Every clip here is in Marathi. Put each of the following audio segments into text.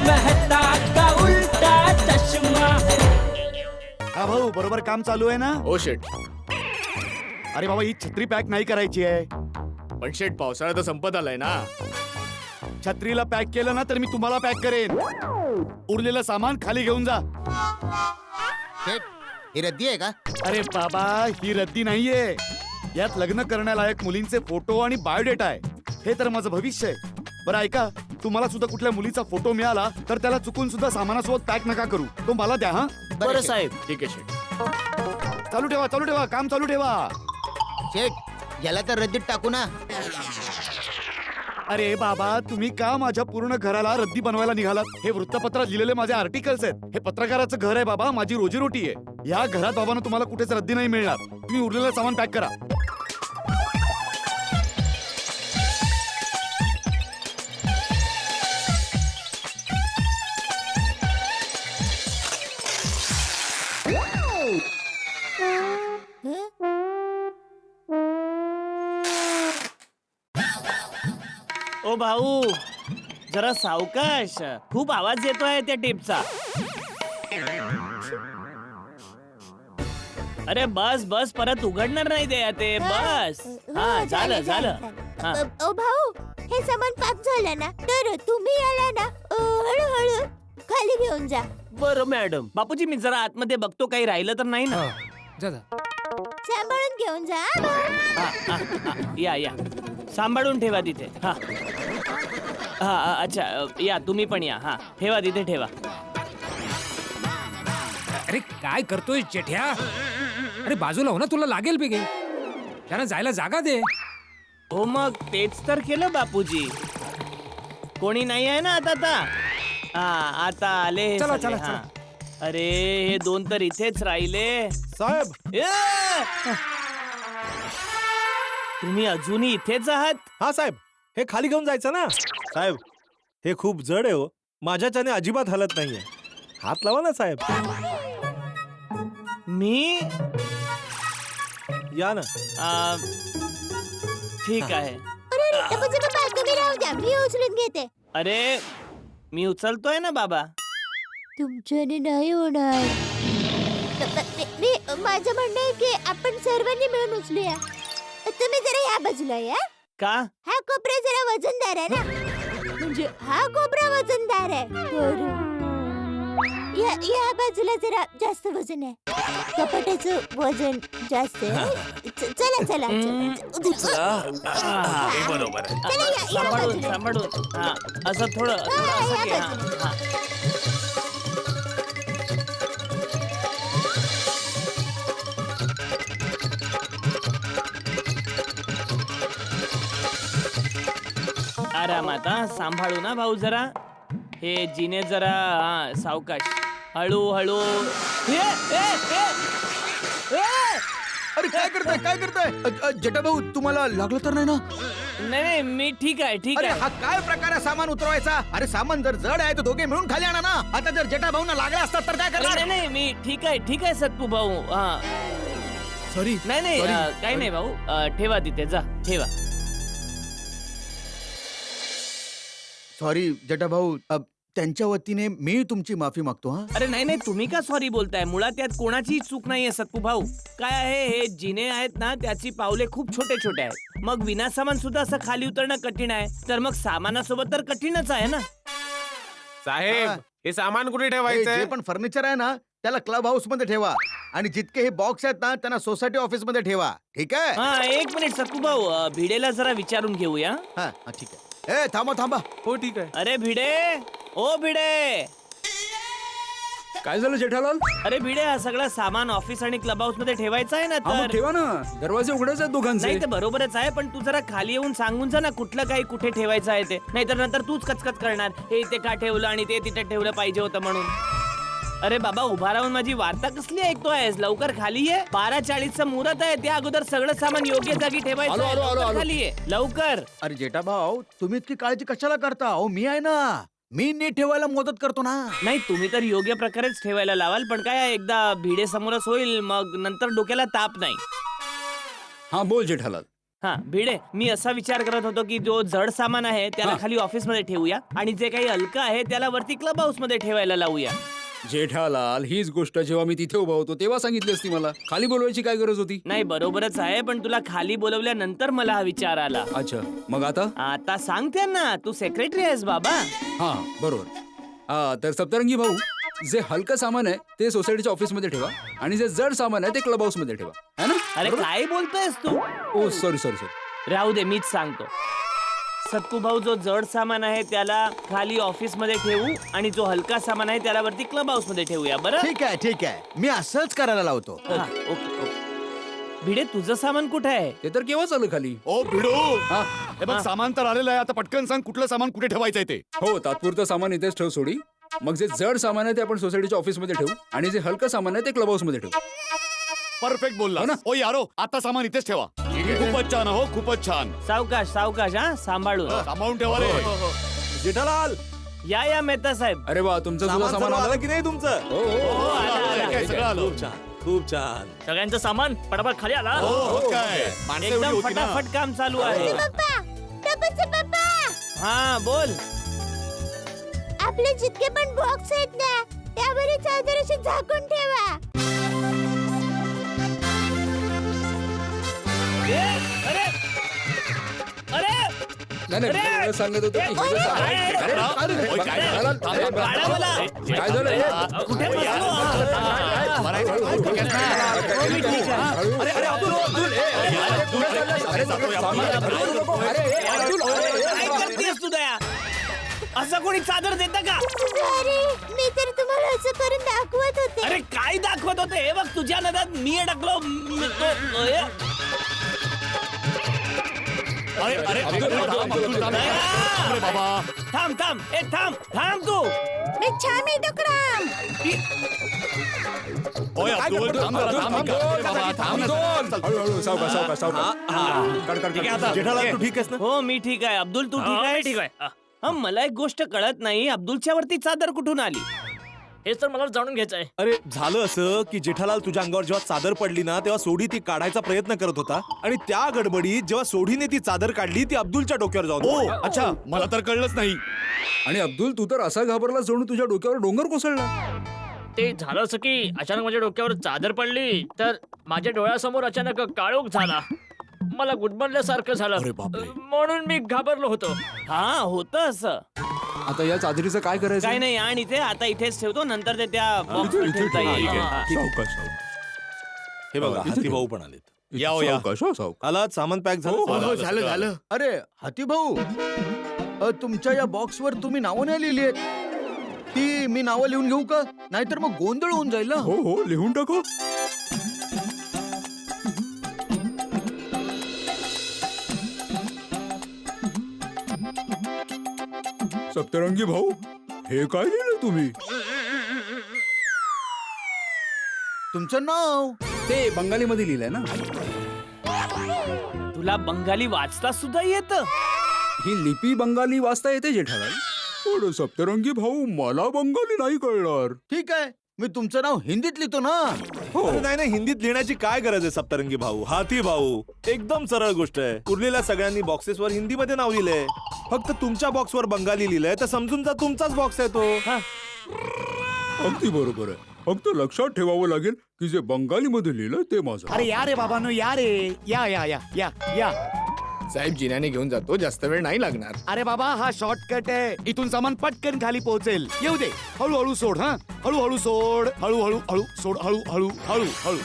मेहता का उल्टा चष्मा. हा भाऊ, बरोबर काम चालू आहे ना? ओ शेट, अरे बाबा, ही छत्री पॅक नाही करायची आहे. पण शेट पावसाळा तर संपत आलाय ना. छत्रीला पॅक केलं ना तर मी तुम्हाला पॅक करेन. उरलेलं सामान खाली घेऊन जा. शेट, ही रद्दी आहे का? अरे बाबा, ही रद्दी नाहीये. यात लग्न करण्यालायक मुलींचे फोटो आणि बायोडेटा आहे. हे तर माझं भविष्य आहे. बरं ऐका, तुम्हाला सुद्धा कुठल्या मुलीचा फोटो मिळाला तर त्याला चुकून सुद्धा सामानासोबत पॅक नका करू. तो मला द्या. हा, बरं साहेब. ठीक आहे शेट. चालू ठेवा, काम चालू ठेवा. शेट, याला तर रद्दीत टाकू ना. अरे बाबा, तुम्ही का माझ्या पूर्ण घराला रद्दी बनवायला निघालात? हे वृत्तपत्रात लिहिलेले माझे आर्टिकल्स आहेत. हे पत्रकाराचं घर आहे बाबा, माझी रोजीरोटी आहे. या घरात बाबांना तुम्हाला कुठेच रद्दी नाही मिळणार. तुम्ही उरलेलं सामान पॅक करा. ओ भाऊ, जरा सावकाश. खूप आवाज येतोय त्या टेपचा. अरे बस बस, परत उघडणार नाही ते. बस. हा, झालं. हा. ओ भाऊ, हे सामान पॅक झालं ना, तर तुम्ही याला ना हळूहळू खाली घेऊन जा. बरं मॅडम. बापूजी, मी जरा आतमध्ये बघतो, काही राहिलं तर नाही ना. सांभाळून घेऊन जा. या सांभाळून ठेवा तिथे. हा हा, अच्छा, या तुम्ही पण या. हा, ठेवा तिथे ठेवा. अरे काय करतोय जेठ्या? अरे बाजूला हो ना, तुला लागेल बेगे. त्यांना जायला जागा दे. हो मग तेच तर केलं बापूजी. कोणी नाही आहे ना आता? हा, आता आले हे चला, सगळे. चला, हा. अरे हे दोन तर इथेच राहिले. साहेब. तुम्ही अजूनही इथेच आहात? हा साहेब, हे खाली घेऊन जायचं ना. साहेब, हे खूप जड आहे हो. माझ्याच्याने अजिबात हलत नाहीये. हात लावा ना साहेब. मी या ना. ठीक आहे. अरे बाबा, तुम्ही राहू द्या, मी उचलून घेते. अरे मी उचलतोय ना बाबा. तुमच्याने नाही होणार. माझं म्हणणं आहे की आपण सर्वांनी मिळून उचलूया. तुम्ही जरा या बाजूला या. का? हा कोपरा जरा वजनदार आहे ना, म्हणजे हा कोपरा वजनदार आहे. तर या बाजूला जरा जास्त वजन आहे. कपाटाचं वजन जास्त आहे. चला. बरोबर. चला, या बाजूला. सांभाळून. हा, असं थोडं असं घे. हा. आरामात. सांभाळू ना भाऊ जरा. हे जिने जरा. सावकाश, हळू. अरे काय करताय? जटा भाऊ, तुम्हाला लागलं तर नाही ना? नाही, मी ठीक आहे. अरे हा काय प्रकार आहे सामान उतरवायचा? अरे सामान जर जड आहे तर दोघे मिळून खाली आणा ना. आता जर जटा भाऊंना लागला असतात तर काय करणार? नाही, मी ठीक आहे सत्तू भाऊ. हा, सॉरी. नाही, काही नाही भाऊ. ठेवा तिथे, जा ठेवा. सॉरी जटा भाऊ, त्यांच्या वतीने मी तुमची माफी मागतो. हा, अरे नाही, तुम्ही का सॉरी बोलताय? मुळात यात कोणाची चूक नाहीये सत्तू भाऊ. काय आहे, हे जिने आहेत ना, त्याची पावले खूप छोटे आहेत. मग विना सामान सुद्धा असं खाली उतरणं कठीण आहे, तर मग सामानासोबत तर कठीणच आहे ना. साहेब, हे सामान कुठे ठेवायचं? जे पण फर्निचर आहे ना, त्याला क्लब हाऊस मध्ये ठेवा. आणि जितके हे बॉक्स आहेत ना, त्यांना सोसायटी ऑफिस मध्ये ठेवा. ठीक आहे? हा, एक मिनिट सत्तू भाऊ, भिडेला जरा विचारून घेऊया. हा, ठीक आहे. थांबा. हो ठीक आहे. अरे भिडे, ओ भिडे. काय झालं जेठालाल? अरे भिडे, हा सगळं सामान ऑफिस आणि क्लब हाऊस मध्ये ठेवायचं आहे ना. तर ठेवा ना, दरवाजे उघडेच आहेत दोघांचे. नाही, ते बरोबरच आहे, पण तू जरा खाली येऊन सांगून जा ना कुठलं काही कुठे ठेवायचं आहे ते. नाहीतर नंतर तूच कचकच करणार, हे इथे का ठेवलं आणि ते तिथे ठेवलं पाहिजे होतं म्हणून. अरे बाबा, उभा राहून माझी वार्ता कसली ऐकतोयस? लवकर खाली ये. 12:40चं मुहूर्त आहे. त्या अगोदर सगळं सामान योग्य जागी ठेवायचं आहे. लवकर खाली ये, लवकर. अरे जेठा भाऊ, तुम्ही इतकी काळजी कशाला करता? अहो मी आहे ना, मी नीट ठेवायला मदत करतो ना. नाही, तुम्ही तर योग्य प्रकारेच ठेवायला लावाल, पण काय एकदा भिडे समोरच होईल, मग नंतर डोक्याला ताप नाही. हा, बोल जेठालाल. हा भिडे, मी असा विचार करत होतो की जो जड सामान आहे त्याला खाली ऑफिस मध्ये ठेवूया आणि जे काही हलकं आहे त्याला वरती क्लब हाऊस मध्ये ठेवायला लावूया. जेठालाल, हीच गोष्ट जेव्हा मी तिथे उभा होतो तेव्हा सांगितली असती मला. खाली बोलवायची काय गरज होती? नाही बरोबरच आहे, पण तुला खाली बोलवल्यानंतर मला हा विचार आला. अच्छा, मग आता? आता सांगते ना, तू सेक्रेटरी आहेस बाबा. हा बरोबर. हा तर सप्तरंगी भाऊ, जे हलकं सामान आहे ते सोसायटीच्या ऑफिस मध्ये ठेवा आणि जे जड सामान आहे ते क्लब हाऊस मध्ये ठेवा, है ना? अरे काय बोलतोयस तू? ओ सॉरी सॉरी सॉरी. राहू दे, मीच सांगतो. सत्तू भाऊ, जो जड सामान आहे त्याला खाली ऑफिस मध्ये ठेवू आणि जो हलका सामान आहे त्याला वरती क्लब हाऊस मध्ये ठेवूया. बरं? ठीक आहे मी असंच करायला लावतो. हा, ओके ओके. भिडे, तुझं सामान कुठे आहे? ते तर केव्हाच आलं खाली. ओ भिडू, हा हे बघ सामान तर आलेलं आहे. आता पटकन सांग कुठलं सामान कुठे ठेवायचंय ते. हो, तात्पुरतं सामान इथेच ठेव सोडी. मग जे जड सामान आहे ते आपण सोसायटीच्या ऑफिस मध्ये ठेवू आणि जे हलकं सामान आहे ते क्लब हाऊस मध्ये ठेवू. परफेक्ट बोलला हो ना? ओ यारो, आता सामान इथेच ठेवा. खूपच छान हो, खूपच छान. सावकाश सावकाश, हा सांभाळून. सांभाळून ठेवा रे. जेठालाल, या मेहता साहेब. अरे वा, तुमचं सुद्धा सामान आलं आलं की नाही तुमचं? हो हो हो, आला, आला. काय सगळं आलं. खूप छान, खूप छान. सगळ्यांचं सामान पटापट खाली आला. हो हो काय माणसं एवढी एकदम होती ना. फटाफट काम चालू आहे. पप्पा टपाचे पप्पा, हा बोल. आपले जितके पण बॉक्स आहेत ना त्यावर ही चादर अशी झाकून ठेवा. अरे अरे नाही नाही, मी एवढं सांगत होतो की हे जे सामान- ओय, काय झालं? थांब, थांब, बाळा मला. काय झालं? कुठे बसलो? हो, मी ठीक आहे. अरे अरे अब्दुल, अब्दुल, अरे काय करतेस तू दया? असं कोणी चादर देतं का? अरे मी तर तुम्हाला असं करून दाखवत होते. अरे काय दाखवत होते? हे बघ, तुझ्या नदात मी अडकलो. अरे अरे अब्दुल, थांब, अब्दुल, थांब. अरे बाबा, थांब थांब, ए थांब थांब तू. मी छामी डुकराम. ओय अब्दुल, थांब जरा, थांब. अरे बाबा, थांब ना. चल, चल. हळूहळू, सावकाश सावकाश सावकाश. ठीक आहे आता. जेठालाल, तू ठीक आहेस ना? हो मी ठीक आहे. अब्दुल तू ठीक आहे? ठीक आहे. हा, मला एक गोष्ट कळत नाही, अब्दुलच्या वरती चादर कुठून आली? हेच तर मला जाणून घ्यायचं आहे. अरे झालं असं की जेठालाल तुझ्या अंगावर जेव्हा चादर पडली ना तेव्हा सोडी ती काढायचा प्रयत्न करत होता आणि त्या गडबडीत जेव्हा सोडीने ती चादर काढली ती अब्दुलच्या डोक्यावर जाऊन ओ अच्छा, मला तर कळलंच नाही. आणि अब्दुल, तू तर असा घाबरला जणू तुझ्या डोक्यावर डोंगर कोसळला. ते झालं असं की अचानक माझ्या डोक्यावर चादर पडली तर माझ्या डोळ्यासमोर अचानक काळोख झाला. मला गुदमरल्यासारखं झालं. म्हणून मी घाबरलो होतो. हा होतं असं. आता या चादरीचं काय करायचं? काय नाही, आणि ते आता इथेच ठेवतो, नंतर ते त्या बॉक्स मध्ये ठेवता येईल. हा. हे बघा, हाती भाऊ पण आलेत. या हो, या. सावकाश, हो, सावकाश. आलात, सामान पॅक झालं? झालं झालं. अरे हाती भाऊ, तुमच्या या बॉक्स वर तुम्ही नावं नाही लिहिली आहेत. ती मी नावं लिहून घेऊ का? नाहीतर मग गोंधळ होऊन जाईल ना. हो हो, लिहून टाकू. सप्तरंगी भाऊ, हे काय लिहिलं तुम्ही? तुमचं नाव. ते बंगाली मध्ये लिहिलंय ना. तुला बंगाली वाचता सुद्धा येतं? ही लिपी बंगाली वाचता येते जेठालाल. पण सप्तरंगी भाऊ, मला बंगाली नाही कळणार. ठीक आहे, मी तुमचं नाव हिंदीत लिहितो ना. अरे नाही नाही, हिंदीत लिहिण्याची काय गरज आहे सप्तरंगी भाऊ, हाती भाऊ? एकदम सरळ गोष्ट आहे. उरलेल्या सगळ्यांनी बॉक्सेसवर हिंदीमध्ये नाव लिहिलंय. फक्त तुमच्या बॉक्सवर बंगाली लिहिलंय तर समजून जा तुमचाच बॉक्स आहे तो. अगदी बरोबर आहे. फक्त लक्षात ठेवावं लागेल की जे बंगाली मध्ये लिहिलं ते माझं. अरे या रे बाबांनो, या रे. या या या या या. साहेब जिन्याने घेऊन जातो, जास्त वेळ नाही लागणार. अरे बाबा, हा शॉर्टकट आहे. इथून सामान पटकन खाली पोहोचेल. येऊ दे. हळूहळू सोड. हा, हळूहळू सोड. हळूहळू हळू सोड. हळूहळू हळूहळू.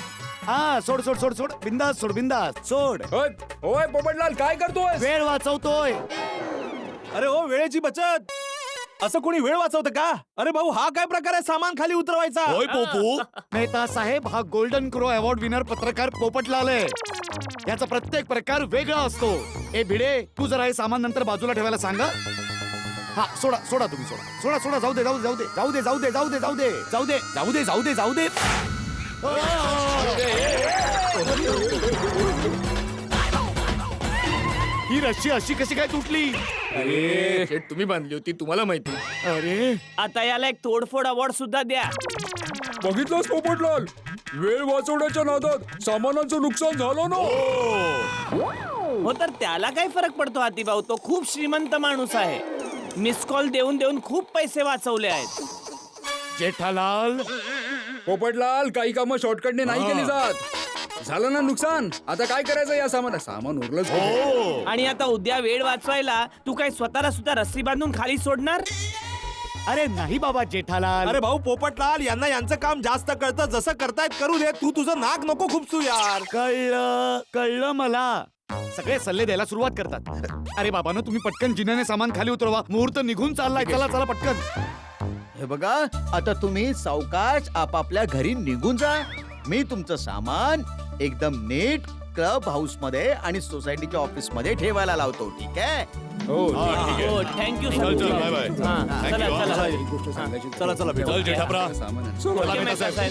हा, सोड सोड सोड सोड. बिंदास सोड, बिंदास सोड. ओय पोपटलाल, काय करतोय? वेळ वाचवतोय. अरे हो, वेळेची बचत. असं कोणी वेळ वाचवतं का? अरे भाऊ, हा काय प्रकार आहे सामान खाली उतरवायचा? होय पोपू. मेहता साहेब, हा गोल्डन क्रो अवॉर्ड विनर पत्रकार पोपटलाल आहे. याचा प्रत्येक प्रकार वेगळा असतो. ए भिडे, तू जरा हे सामान नंतर बाजूला ठेवायला सांगा. हा, सोडा सोडा, तुम्ही सोडा सोडा सोडा. जाऊ दे जाऊ दे जाऊ दे जाऊ दे जाऊ दे जाऊ दे जाऊ दे जाऊ दे जाऊ दे जाऊ दे ही रस्सी अशी कशी काय तुटली? अरे शेट, तुम्ही बांधली होती, तुम्हाला माहिती. अरे आता याला एक तोडफोड अवॉर्ड सुद्धा द्या. बघितलंस पोपटलाल, वेळ वाचवण्याच्या नादात सामानाचं नुकसान झालं ना. हो तर त्याला काय फरक पडतो हातीभाऊ, तो खूप श्रीमंत माणूस आहे. मिस कॉल देऊन देऊन खूप पैसे वाचवले आहेत. जेठालाल पोपटलाल, काही कामं शॉर्टकटने नाही केली जात. झालं ना नुकसान, आता काय करायचं या सामान उरलंच कुठे? हो आणि आता उद्या वेळ वाचवायला तू काय स्वतःला सुद्धा रस्सी बांधून खाली सोडणार? अरे नाही बाबा जेठालाल. अरे भाऊ पोपटलाल, यांना यांचं काम जास्त कळतं. जसं करतायत करू दे. तू तुझं नाक नको खूपसू यार. कळलं मला. सगळे सल्ले द्यायला सुरुवात करतात. अरे बाबांनो, तुम्ही पटकन जिन्याने सामान खाली उतरवा. मुहूर्त निघून चाललाय. चला चला पटकन. हे बघा, आता तुम्ही सावकाश आपापल्या घरी निघून जा. मी तुमचं सामान एकदम नीट क्लब हाऊस मध्ये आणि सोसायटीच्या ऑफिस मध्ये ठेवायला लावतो. ठीक आहे? हो थँक्यू चल, चल, बाय, बाय. चला Thank you, चला एक गोष्ट सांगायची. चला, चला, भेटू. चल जेठाप्रा. सामान आहे. ओके, मैं कैसा है?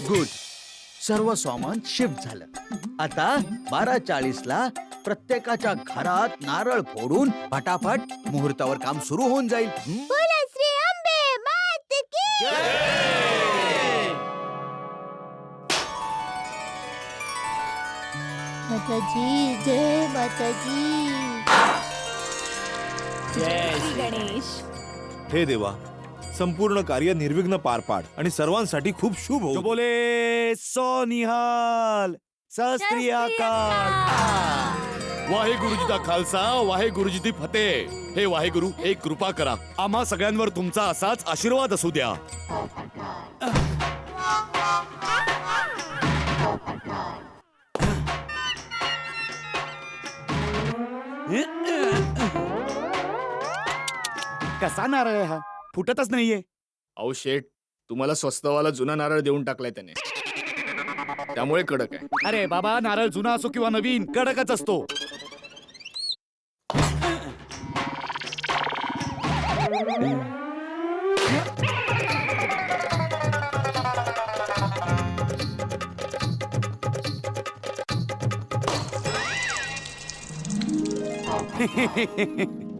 गुड. सर्व सामान शिफ्ट झालं. आता 12:40 ला प्रत्येकाच्या घरात नारळ फोडून फटाफट मुहूर्तावर काम सुरू होऊन जाईल. बोला श्री अंबे मात की माताजी, जय माताजी. जय गणेश. हे देवा, संपूर्ण कार्य निर्विघ्न पार पाड आणि सर्वांसाठी खूप शुभ जो हो. बोले सो निहाल सत श्री अकाल. वाहेगुरु जी दा खालसा, वाहेगुरु जी दी फतेह. हे वाहेगुरु, एक कृपा करा. आम्हा सगळ्यांवर तुमचा असाच आशीर्वाद असू द्या. कसा नारळ आहे हा? फुटतच नाहीये. अहो शेठ, तुम्हाला स्वस्तवाला जुना नारळ देऊन टाकलाय त्याने, त्यामुळे कडक आहे. अरे बाबा, नारळ जुना असो किंवा नवीन, कडकच असतो.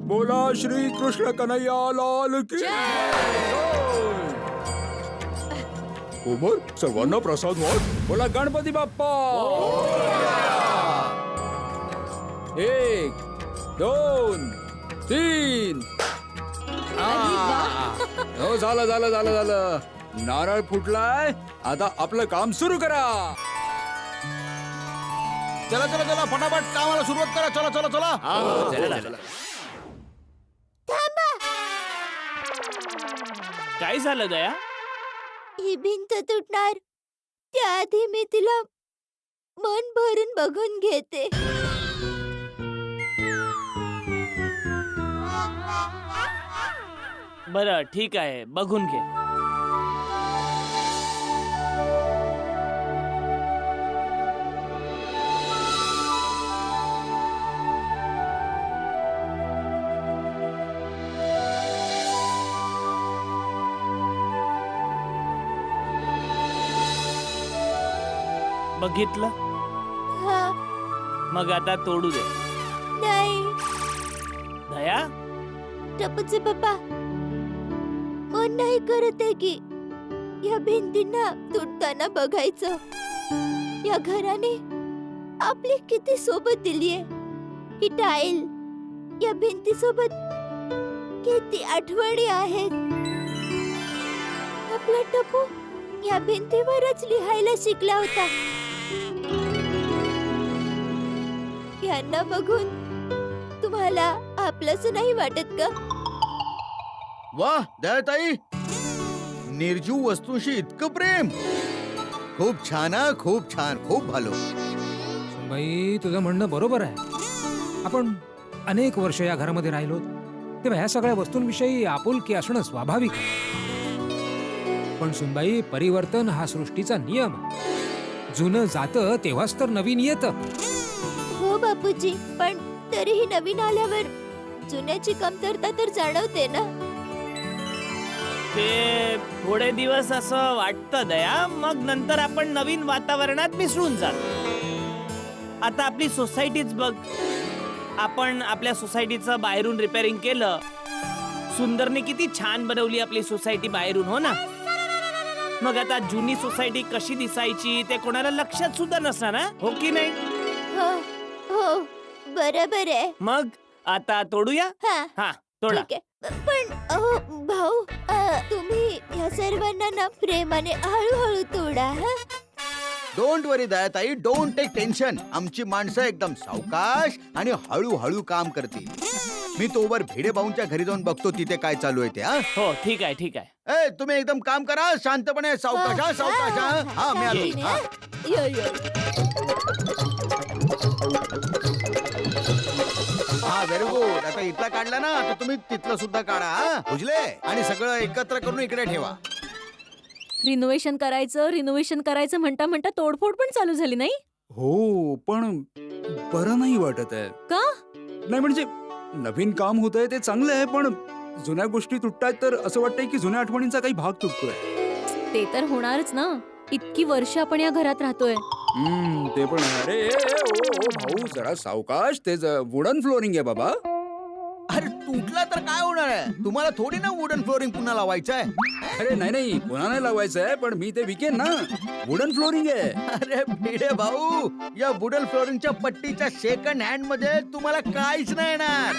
बोला श्री कृष्ण कन्हैया लाल की. उमर, सर्वांना प्रसाद वाट. बोला गणपती बाप्पा. 1 2 3. हो, झालं. नारळ फुटलाय. आता आपलं काम सुरू करा. चला फटाफट कामाला सुरुवात करा. चला. काय झालं दया? ही भिंत तुटणार त्याआधी मी तिला मन भरून बघून घेते. बरं ठीक आहे, बघून घे. बघितलं? हा. मग आता तोडू दे. नाही. दया, टपूचे पप्पा, मन नाही करत आहे की या भिंतींना तुटताना बघायचं. या घराने आपली किती सोबत दिलीये. ही टाईल या भिंती सोबत किती आठवणी आहेत. आपला टपू या भिंतीवरच लिहायला शिकला होता. यांना बघून तुम्हाला आपलंच नाही वाटत का? वाह दयाताई, निर्जीव वस्तूंशी इतकं प्रेम. खूप छान, खूप छान, खूप भालो. बाई, तुझं म्हणणं बरोबर आहे. आपण अनेक वर्ष या घरामध्ये राहिलो, तेव्हा ह्या सगळ्या वस्तूंविषयी आपुलकी असणं स्वाभाविक आहे. पण सुनबाई, परिवर्तन हा सृष्टीचा नियम आहे. जुनं जातं तेव्हाच तर नवीन येतं. हो बापूजी, पण तरीही नवीन आल्यावर जुन्याची कमतरता तर जाणवते ना. ते थोडे दिवस असं वाटतं दया, मग नंतर आपण नवीन वातावरणात मिसळून जातो. आता आपली सोसायटीच बघ. आपण आपल्या सोसायटीचं बाहेरून रिपेअरिंग केलं. सुंदरने किती छान बनवली आपली सोसायटी बाहेरून, हो ना. मग आता जुनी सोसायटी कशी दिसायची ते कोणाला लक्षात सुद्धा नसणार ना, हो की नाही? हो हो बरोबर आहे. मग आता तोडूया. हा हा तोडा. ठीक आहे. पण भाऊ तुम्ही ह्या सर्वांना ना प्रेमाने हळूहळू तोडा. हा डोंट वरी दयाताई, डोंट टेक टेन्शन. आमची माणसं एकदम सावकाश आणि हळूहळू काम करतील. मी तोवर भिडे भाऊंच्या घरी जाऊन बघतो तिथे काय चालू आहे ते. हा हो ठीक आहे ठीक आहे. ए तुम्ही एकदम काम करा शांतपणे. सावकाश हा, सावकाश हा. हा मी आलो. हा. यो यो हा व्हेरी गुड. आता इथला काढला ना तर तुम्ही तिथलं सुद्धा काढा. हा बुजले. आणि सगळं एकत्र करून इकडे ठेवा. रिनोव्हेशन करायचं म्हणता म्हणता तोडफोड पण चालू झाली नाही. हो पण बरं नाही वाटत आहे. का? नाही म्हणजे नवीन काम होत आहे ते चांगलं आहे, पण जुन्या गोष्टी तुटतायत तर असं वाटतंय की जुन्या आठवणींचा काही भाग तुटतोय. ते तर होणारच ना. इतकी वर्ष आपण या घरात राहतोय. ते पण आहे. अरे ओ भाऊ जरा सावकाश. ते वुडन फ्लोरिंग आहे बाबा. अरे तुटला तर काय होणार आहे? तुम्हाला थोडी ना वुडन फ्लोरिंग पुन्हा लावायचं आहे. अरे नाही पुन्हा नाही लावायचं आहे, पण मी ते विकेन ना. वुडन फ्लोरिंग आहे. अरे भिडे भाऊ, या वुडन फ्लोरिंगच्या पट्टीच्या सेकंड हँड मध्ये तुम्हाला काहीच नाही येणार.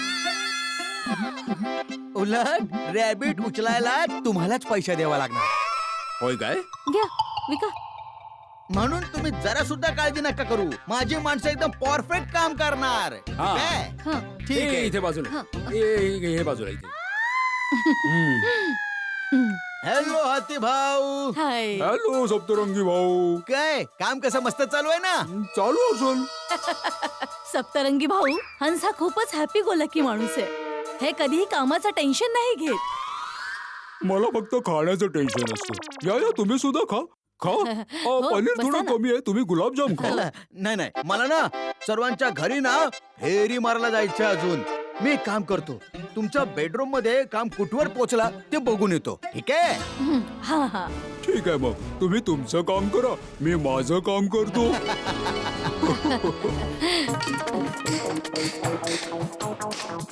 उलट रॅबिट उचलायला तुम्हालाच पैसा द्यावा लागणार. होय काय? घ्या विका. म्हणून तुम्ही जरा सुद्धा काळजी नका करू. माझी माणसं एकदम परफेक्ट काम करणार. हा. काय? हा ठीक आहे. इथे बाजूला. हा. हे बाजूला इथे. हॅलो हाती भाऊ. हाय. हॅलो सप्तरंगी भाऊ. काय काम कसं मस्त चालू आहे ना? चालू असेल. सप्तरंगी भाऊ हंस हा खूपच हॅपी गो लकी माणूस आहे. हे कधीही कामाचं टेन्शन नाही घेत. मला फक्त खाण्याचं टेन्शन असतं. या तुम्ही सुद्धा खा. पनीर बसा थोडं ना. कमी आहे. तुम्ही गुलाबजाम खा. नाही मला ना सर्वांच्या घरी ना फेरी मारायला जायचं अजून. मी एक काम करतो, तुमच्या बेडरूम मध्ये काम कुठवर पोहोचला ते बघून येतो. ठीक आहे? हा ठीक आहे मग तुम्ही तुमचं काम करा, मी माझं काम करतो.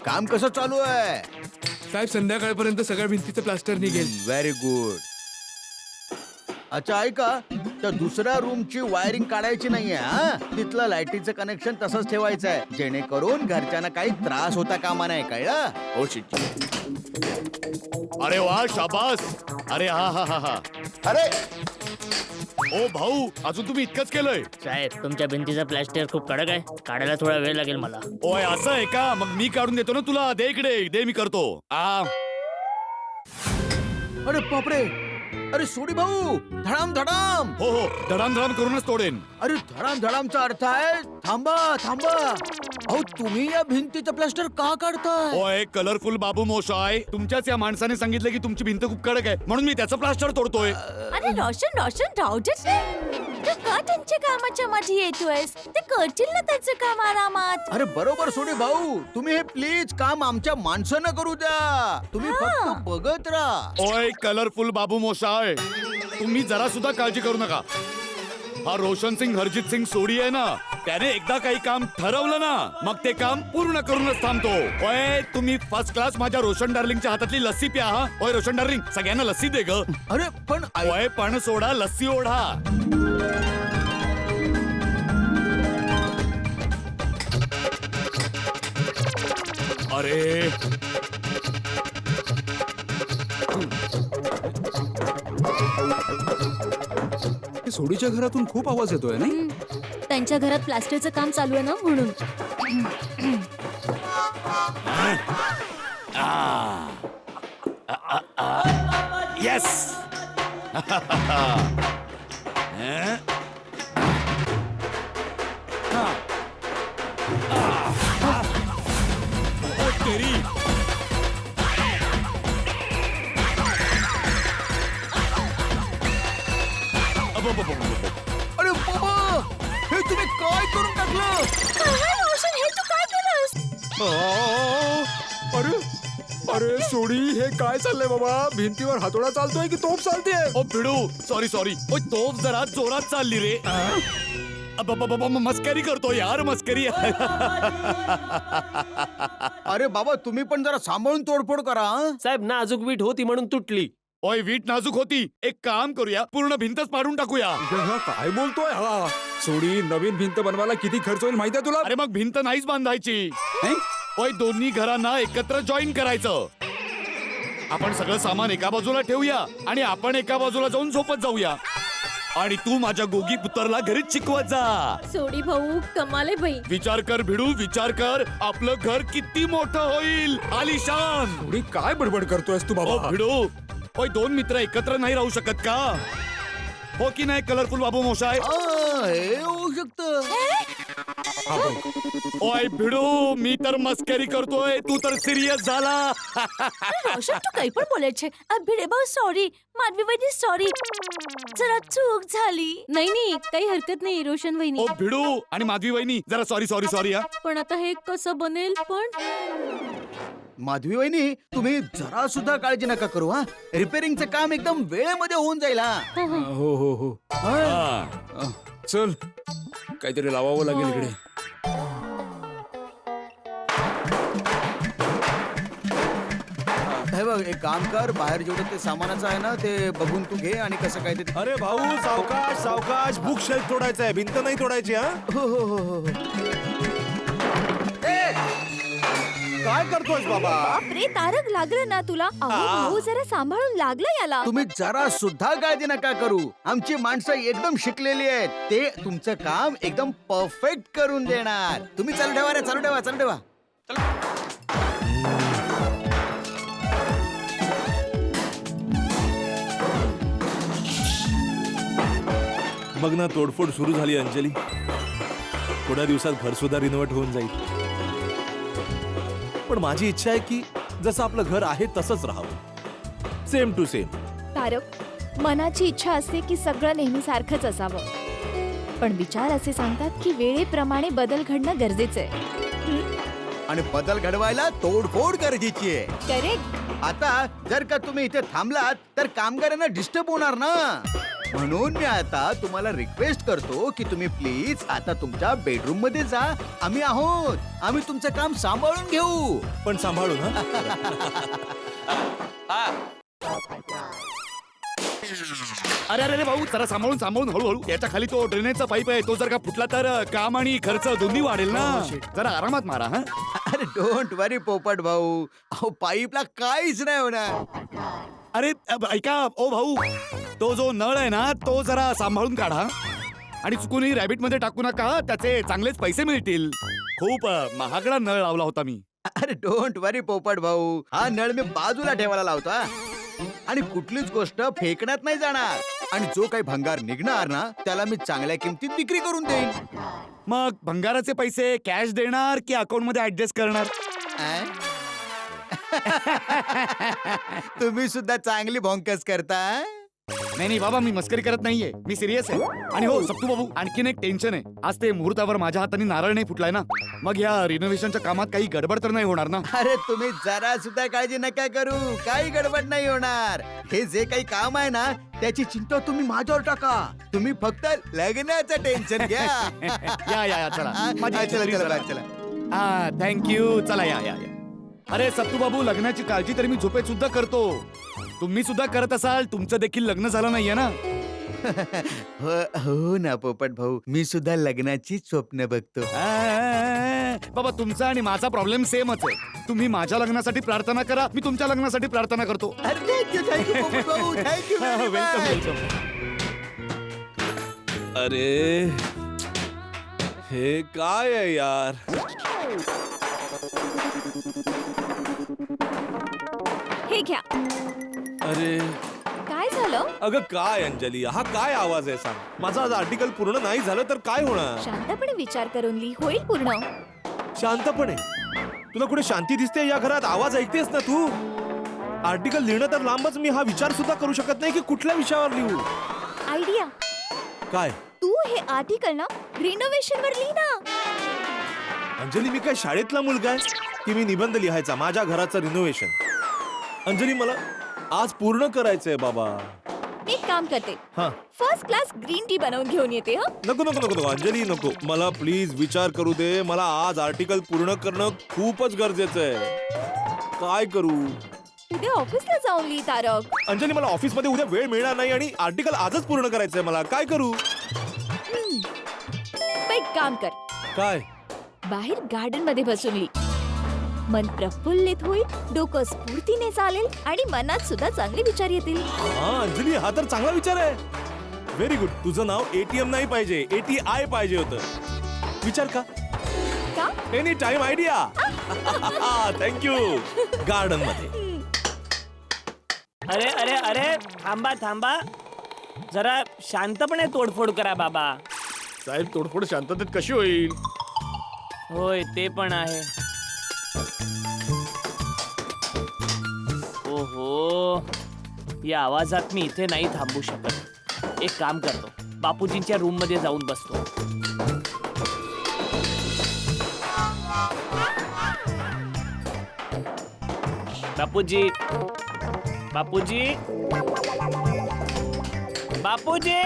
काम कसं चालू आहे? साहेब संध्याकाळपर्यंत सगळ्या भिंतीचं प्लास्टर निघेल. Very good. अच्छा ऐका, त्या दुसऱ्या रूमची वायरिंग काढायची नाहीये. हा तिथलं लाईटीचं कनेक्शन तसंच ठेवायचं आहे, जेणेकरून घरच्यांना काही त्रास होता कामा नाही. कळलं? हो चिट्टी. अरे वा शाबास. अरे हा. अरे ओ भाऊ, अजून तुम्ही इतकंच केलंय? साहेब तुमच्या भिंतीचा प्लास्टर खूप कडक आहे, काढायला थोडा वेळ लागेल मला. ओय असं आहे का? मग मी काढून देतो ना तुला. दे इकडे, दे मी करतो. अरे बापरे. अरे सोडी भाऊ, धडाम धडाम. हो धडाम करूनच तोडेन. अरे धडाम धडामचा अर्थ आहे थांबा. अहो तुम्ही या भिंतीचं प्लास्टर का काढताय? ओय कलरफुल बाबू मोशाय, तुमच्याच या माणसाने सांगितलं की तुमची भिंत खूप कडक आहे, म्हणून मी त्याचं प्लास्टर तोडतोय. अरे रोशन राहू देच नाही. तू का त्यांच्या कामाच्या मध्ये येतोयस? ते करतील ना त्याचं काम आरामात. अरे बरोबर सोडी भाऊ, तुम्ही हे प्लीज काम आमच्या माणसानं करू द्या. तुम्ही फक्त बघत राहा. ओय कलरफुल बाबू मोशाय, तुम्ही जरा सुद्धा काळजी करू नका. हा रोशन सिंग हरजित सिंग सोडी आहे ना, त्याने एकदा काही काम ठरवलं ना मग ते काम पूर्ण करूनच थांबतो. ओय तुम्ही फर्स्ट क्लास माझ्या रोशन डार्लिंगच्या हातातली लस्सी प्या. हा ओय रोशन डार्लिंग, सगळ्यांना लस्सी दे ग. अरे पण ओय पण सोडा, लस्सी ओढा. अरे सोडीच्या घरातून खूप आवाज येतोय नाही. त्यांच्या घरात प्लास्टरचं काम चालू आहे ना म्हणून. येस. तेरी अरे बाबा, हे तुम्ही काय करून टाकलं? रोशन हे तू काय केलंस? अरे सोडी, हे काय चाललंय बाबा? भिंतीवर हातोडा चालतोय की तोफ चालतेय? ओ भिडू, सॉरी. ओ तोफ जरा जोरात चालली रे. मस्करी करतो यार, मस्करी. अरे बाबा तुम्ही पण जरा सांभाळून तोडफोड करा हं? साहेब नाजूक वीट होती म्हणून तुटली. ओय, वीट नाजूक होती. एक काम करूया, पूर्ण भिंतच पाडून टाकूया. काय बोलतोय हा? सोडी, नवीन भिंत बनवायला किती खर्च होईल माहितीये तुला? अरे मग भिंत नाहीच बांधायची. हैं? ओय, दोन्ही घरांना एकत्र जॉईन करायचं. आपण सगळं सामान एका बाजूला ठेवूया आणि आपण एका बाजूला जाऊन झोपत जाऊया. आणि तू माझ्या गोगी पुतरला घरीच शिकवत जा. सोडी भाऊ कमाले बाई. विचार कर भिडू, विचार कर, आपलं घर किती मोठं होईल, आलिशान. सोडी, काय बडबड करतोयस तू ओ बाबा? भिडू, ओय, दोन मित्र एकत्र नाही राहू शकत का? हो की नाही कलरफुल बाबू मोशाय? हे होऊ शकतं. ओय भिडू, मी तर मस्करी करतोय, तू तर सिरियस झाला. रोशन तू काही पण बोलायचे. भिडे भाऊ सॉरी, माधवी वहिनी सॉरी, जरा चूक झाली. नाही काही हरकत नाही रोशन वहिनी. ओ भिडू आणि माधवी वहिनी, जरा सॉरी सॉरी सॉरी. हा पण आता हे कसं बनेल पण? माधवी वहिनी तुम्ही जरा सुद्धा काळजी नका करू हा. रिपेअरिंगचं काम एकदम वेळेमध्ये होऊन जाईल हा. हो हो हो. चल, काहीतरी लावावं लागेल इकडे. हे बघ, एक काम कर, बाहेर जेवढं ते सामानाचं आहे ना ते बघून तू घे आणि कसं काय ते. अरे भाऊ, सावकाश सावकाश, बुक शेल्फ तोडायचा आहे, भिंत नाही तोडायची. हा हो हो हो हो. काय करतोस बाबा? बापरे तारक लागलं ना तुला? भाऊ जरा सांभाळून लागलं याला. तुम्ही जरा सुद्धा काळजी नका करू. आमची माणसं एकदम शिकलेली आहेत. ते तुमचं काम एकदम परफेक्ट करून देणार. तुम्ही चालू ठेवा रे, चालू ठेवा, चालू ठेवा. बघ ना, तोडफोड सुरू झाली अंजली. थोड्या दिवसात घर सुद्धा रिनोव्हेट होऊन जाईल. पण माझी इच्छा आहे की जसं आपलं घर आहे तसंच राहावं, सेम टू सेम. तारक, मनाची इच्छा असते की सगळं नेहमी सारखंच असावं, पण विचार असे सांगतात की वेळेप्रमाणे बदल घडणं गरजेचं आहे. आणि बदल घडवायला तोडफोड गरजेची आहे. करेक्ट. आता जर का तुम्ही इथे थांबलात तर कामगारांना डिस्टर्ब होणार ना. म्हणून मी आता तुम्हाला रिक्वेस्ट करतो की तुम्ही प्लीज आता तुमच्या बेडरूम मध्ये जा. आम्ही आहोत, आम्ही तुमचं काम सांभाळून घेऊ. पण सांभाळू ना. अरे अरे भाऊ, जरा सांभाळून सांभाळून, हळूहळू. याच्या खाली तो ड्रेनेजचा पाईप आहे, तो जर का फुटला तर काम आणि खर्च दोन्ही वाढेल ना. जरा आरामात मारा. हा अरे डोंट वरी पोपट भाऊ, अहो पाईपला काहीच नाही होणार. अरे ऐका ओ भाऊ, तो जो नळ आहे ना तो जरा सांभाळून काढा आणि चुकूनही रॅबिट मध्ये टाकू नका, त्याचे चांगलेच पैसे मिळतील. खूप महागडा नळ लावला होता मी. अरे डोंट वरी पोपट भाऊ, हा नळ मी बाजूला ठेवायला लावतो हा. आणि कुठलीच गोष्ट फेकण्यात नाही जाणार. आणि जो काही भंगार निघणार ना त्याला मी चांगल्या किमतीत विक्री करून देईन. मग भंगाराचे पैसे कॅश देणार की अकाउंट मध्ये ऍडजस्ट करणार? तुम्ही सुद्धा चांगली भोंकस करता. नाही नाही बाबा, मी मस्करी करत नाहीये, मी सिरियस आहे. आणि हो सप्तू बाबू, आणखीन एक टेन्शन आहे. आज ते मुहूर्तावर माझ्या हाताने नारळ नाही फुटलाय ना, मग या रिनोव्हेशनच्या कामात काही गडबड तर नाही होणार ना? अरे तुम्ही जरा सुद्धा काळजी नका करू, काही गडबड नाही होणार. हे जे काही काम आहे ना त्याची चिंता तुम्ही माझ्यावर टाका. तुम्ही फक्त लग्नाचं टेन्शन घ्या. या या या, चला चला चला चला. हा थँक्यू, चला या या या. अरे सत्तू बाबू, लग्नाची काळजी तर मी झोपेत सुद्धा करतो. तुम्ही सुद्धा करत असाल, तुमचं देखील लग्न झालं नाहीये ना? हो ना पोपट भाऊ, मी सुद्धा लग्नाची स्वप्न बघतो. बाबा, तुमचा आणि माझा प्रॉब्लेम सेमच आहे. तुम्ही माझ्या लग्नासाठी प्रार्थना करा, मी तुमच्या लग्नासाठी प्रार्थना करतो. थँक्यू पोपट भाऊ, थँक्यू. Welcome welcome. अरे हे काय आहे यार? हे घ्या. अरे काय झालं? अगं काय अंजली, हा काय आवाज आहे सांग? माझं आज आर्टिकल पूर्ण नाही झालं तर काय होणार? शांतपणे विचार करून लिही, होईल पूर्ण. शांतपणे? तुला कुठे शांती दिसते या घरात? आवाज ऐकतेस ना तू? आर्टिकल लिहिणं तर लांबच, मी हा विचार सुद्धा करू शकत नाही की कुठल्या विषयावर लिहू. आयडिया. काय? तू हे आर्टिकल ना रिनोव्हेशन वर लिही ना. अंजली, मी काय शाळेतला मुलगा आहे की मी निबंध लिहायचा माझ्या घराचं रिनोव्हेशन? अंजली, मला आज पूर्ण करायचंय बाबा. मी एक काम करते हा. फर्स्ट क्लास ग्रीन टी बनवून घेऊन येते हं नको नको नको नको अंजली नको, मला प्लीज विचार करू दे. मला आज आर्टिकल पूर्ण करणं खूपच गरजेचं आहे. काय करू उद्या ऑफिसला जाऊन लिही तारक. अंजली? मला ऑफिस मध्ये उद्या वेळ मिळणार नाही आणि आर्टिकल आजच पूर्ण करायचंय मला. काय करू? मग एक काम कर, काय? बाहेर गार्डन मध्ये बसून लिही. मन प्रफुल्लित होईल, डोकं स्फूर्तीने चालेल आणि मनात सुद्धा चांगले विचार येतील. हा अंजली, हा तर चांगला विचार आहे. Very good. तुझं नाव ATM नाही पाहिजे, ATI पाहिजे होतं. विचार का? का? Any time idea. Thank you. Garden मध्ये. अरे अरे अरे थांबा थांबा, जरा शांतपणे तोडफोड करा बाबा. साहेब, तोडफोड शांततेत कशी होईल? होय ते पण आहे. ओहो, या आवाजात मी इथे नाही थांबू शकत. एक काम करतो, बापूजींच्या रूम मध्ये जाऊन बसतो. बापूजी, बापूजी, बापूजी.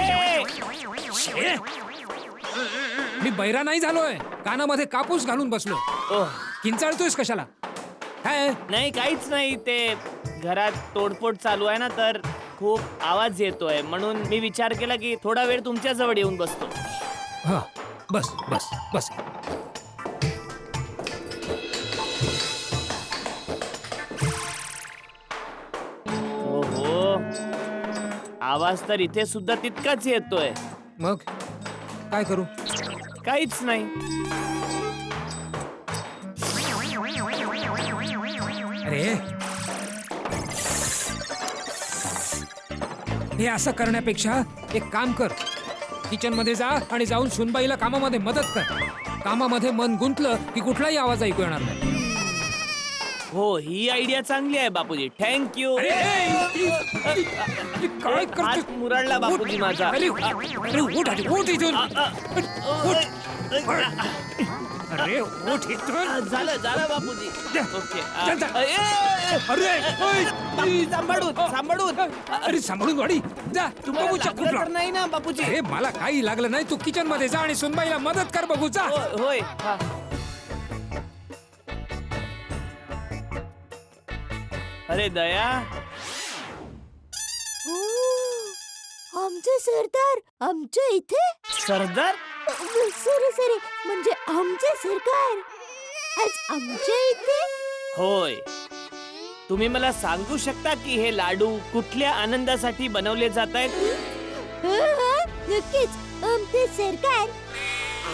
मी बैरा नाही झालोय, कानामध्ये कापूस घालून बसलो. ओह, किंचाळतोयस कशाला? काय नाही काहीच नाही, ते घरात तोडफोड चालू आहे ना, तर खूप आवाज येतोय, म्हणून मी विचार केला की थोडा वेळ तुमच्या जवळ येऊन बसतो. हा, बस बस बस. ओहो, आवाज तर इथे सुद्धा तितकाच येतोय. मग काय करू? काहीच नाही. अरे, हे असं करण्यापेक्षा एक काम कर, किचन मध्ये जा आणि जाऊन सुनबाईला कामामध्ये मदत कर. कामामध्ये मन गुंतलं की कुठलाही आवाज ऐकू येणार नाही. हो, ही आयडिया चांगली आहे बापूजी, थँक्यू. काय हात मुरडला बापूजी माझा. अरे उठ आधी, उठ इथून. अरे उठ इथून. झालं झालं बापूजी. ओके. चल, चल. अरे सांभाळून सांभाळून. अरे सांभाळून वाडी जा. तू तुम्हाला बघूच्या लागलं कुठला? तर नाही ना बापूजी? अरे मला काही लागलं नाही. तू किचन मध्ये जा आणि सुनबाईला मदत कर. बघू जा. होय. हा. अरे दया, आमचे सरदार आमच्या इथे. सरदार? सॉरी म्हणजे आमचे सरकार आज आमच्या इथे. होय. तुम्ही मला सांगू शकता की हे लाडू कुठल्या आनंदासाठी बनवले जात आहेत? नक्कीच. आमचे सरकार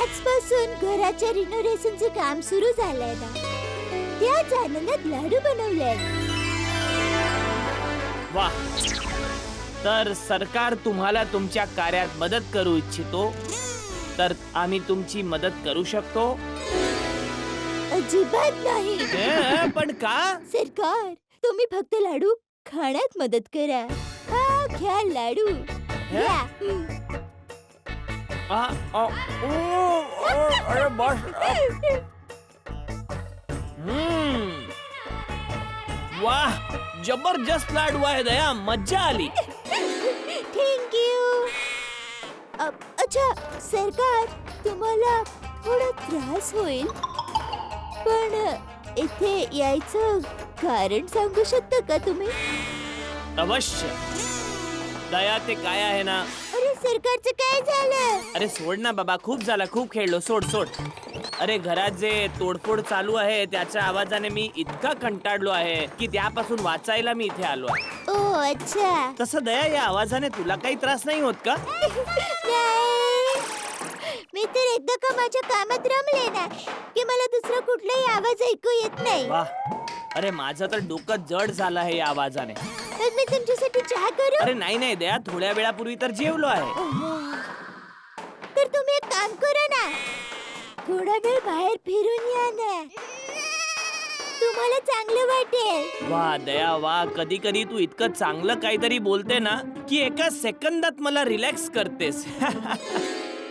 आजपासून घराच्या रिनोव्हेशनचं काम सुरू झालंय ना, त्याच आनंदात लाडू बनवले. वा, तर सरकार तुम्हाला तुमच्या कार्यात मदत करू इच्छितो, तर आम्ही तुमची मदत करू शकतो. अजिबात नाही. पण का? सरकार, तुम्ही फक्त लाडू खाण्यात मदत करा. हा घ्या लाडू घ्या. अरे बस. वाह, जबरदस्त लाडू आहे दया, मज्जा आली. थँक्यू. अच्छा सरकार, तुम्हाला थोडा त्रास होईल, पण इथे यायचं कारण सांगू शकता का तुम्ही? अवश्य. दया, ते काय आहे ना? अरे सरकारचं काय झालं? अरे सोड ना बाबा, खूप झाला, खूप खेळलो, सोड सोड. अरे घरात जे तोडफोड चालू आहे त्याच्या आवाजाने मी इतका कंटाळलो आहे की त्यापासून वाचायला मी इथे आलो आहे. ओ अच्छा. तसं दया, या आवाजाने तुला काही त्रास नाही होत का? नाही. मी तर एकदा का माझ्या कामात रमले ना की मला दुसरा कुठलाही आवाज ऐकू येत नाही. वाह, अरे माझं तर डोकं जड झालं आहे या आवाजाने. तर मी तुमच्यासाठी चहा करू? अरे नाही नाही दया, थोड्या वेळापूर्वी तर जेवलो आहे. तर तुम्ही एक काम करा ना, थोडा वेळ बाहेर फिरून या ना, तुम्हाला चांगलं वाटेल. वा दया वा, कधी कधी तू इतकं चांगलं काहीतरी बोलते ना की एका सेकंदात मला रिलॅक्स करतेस.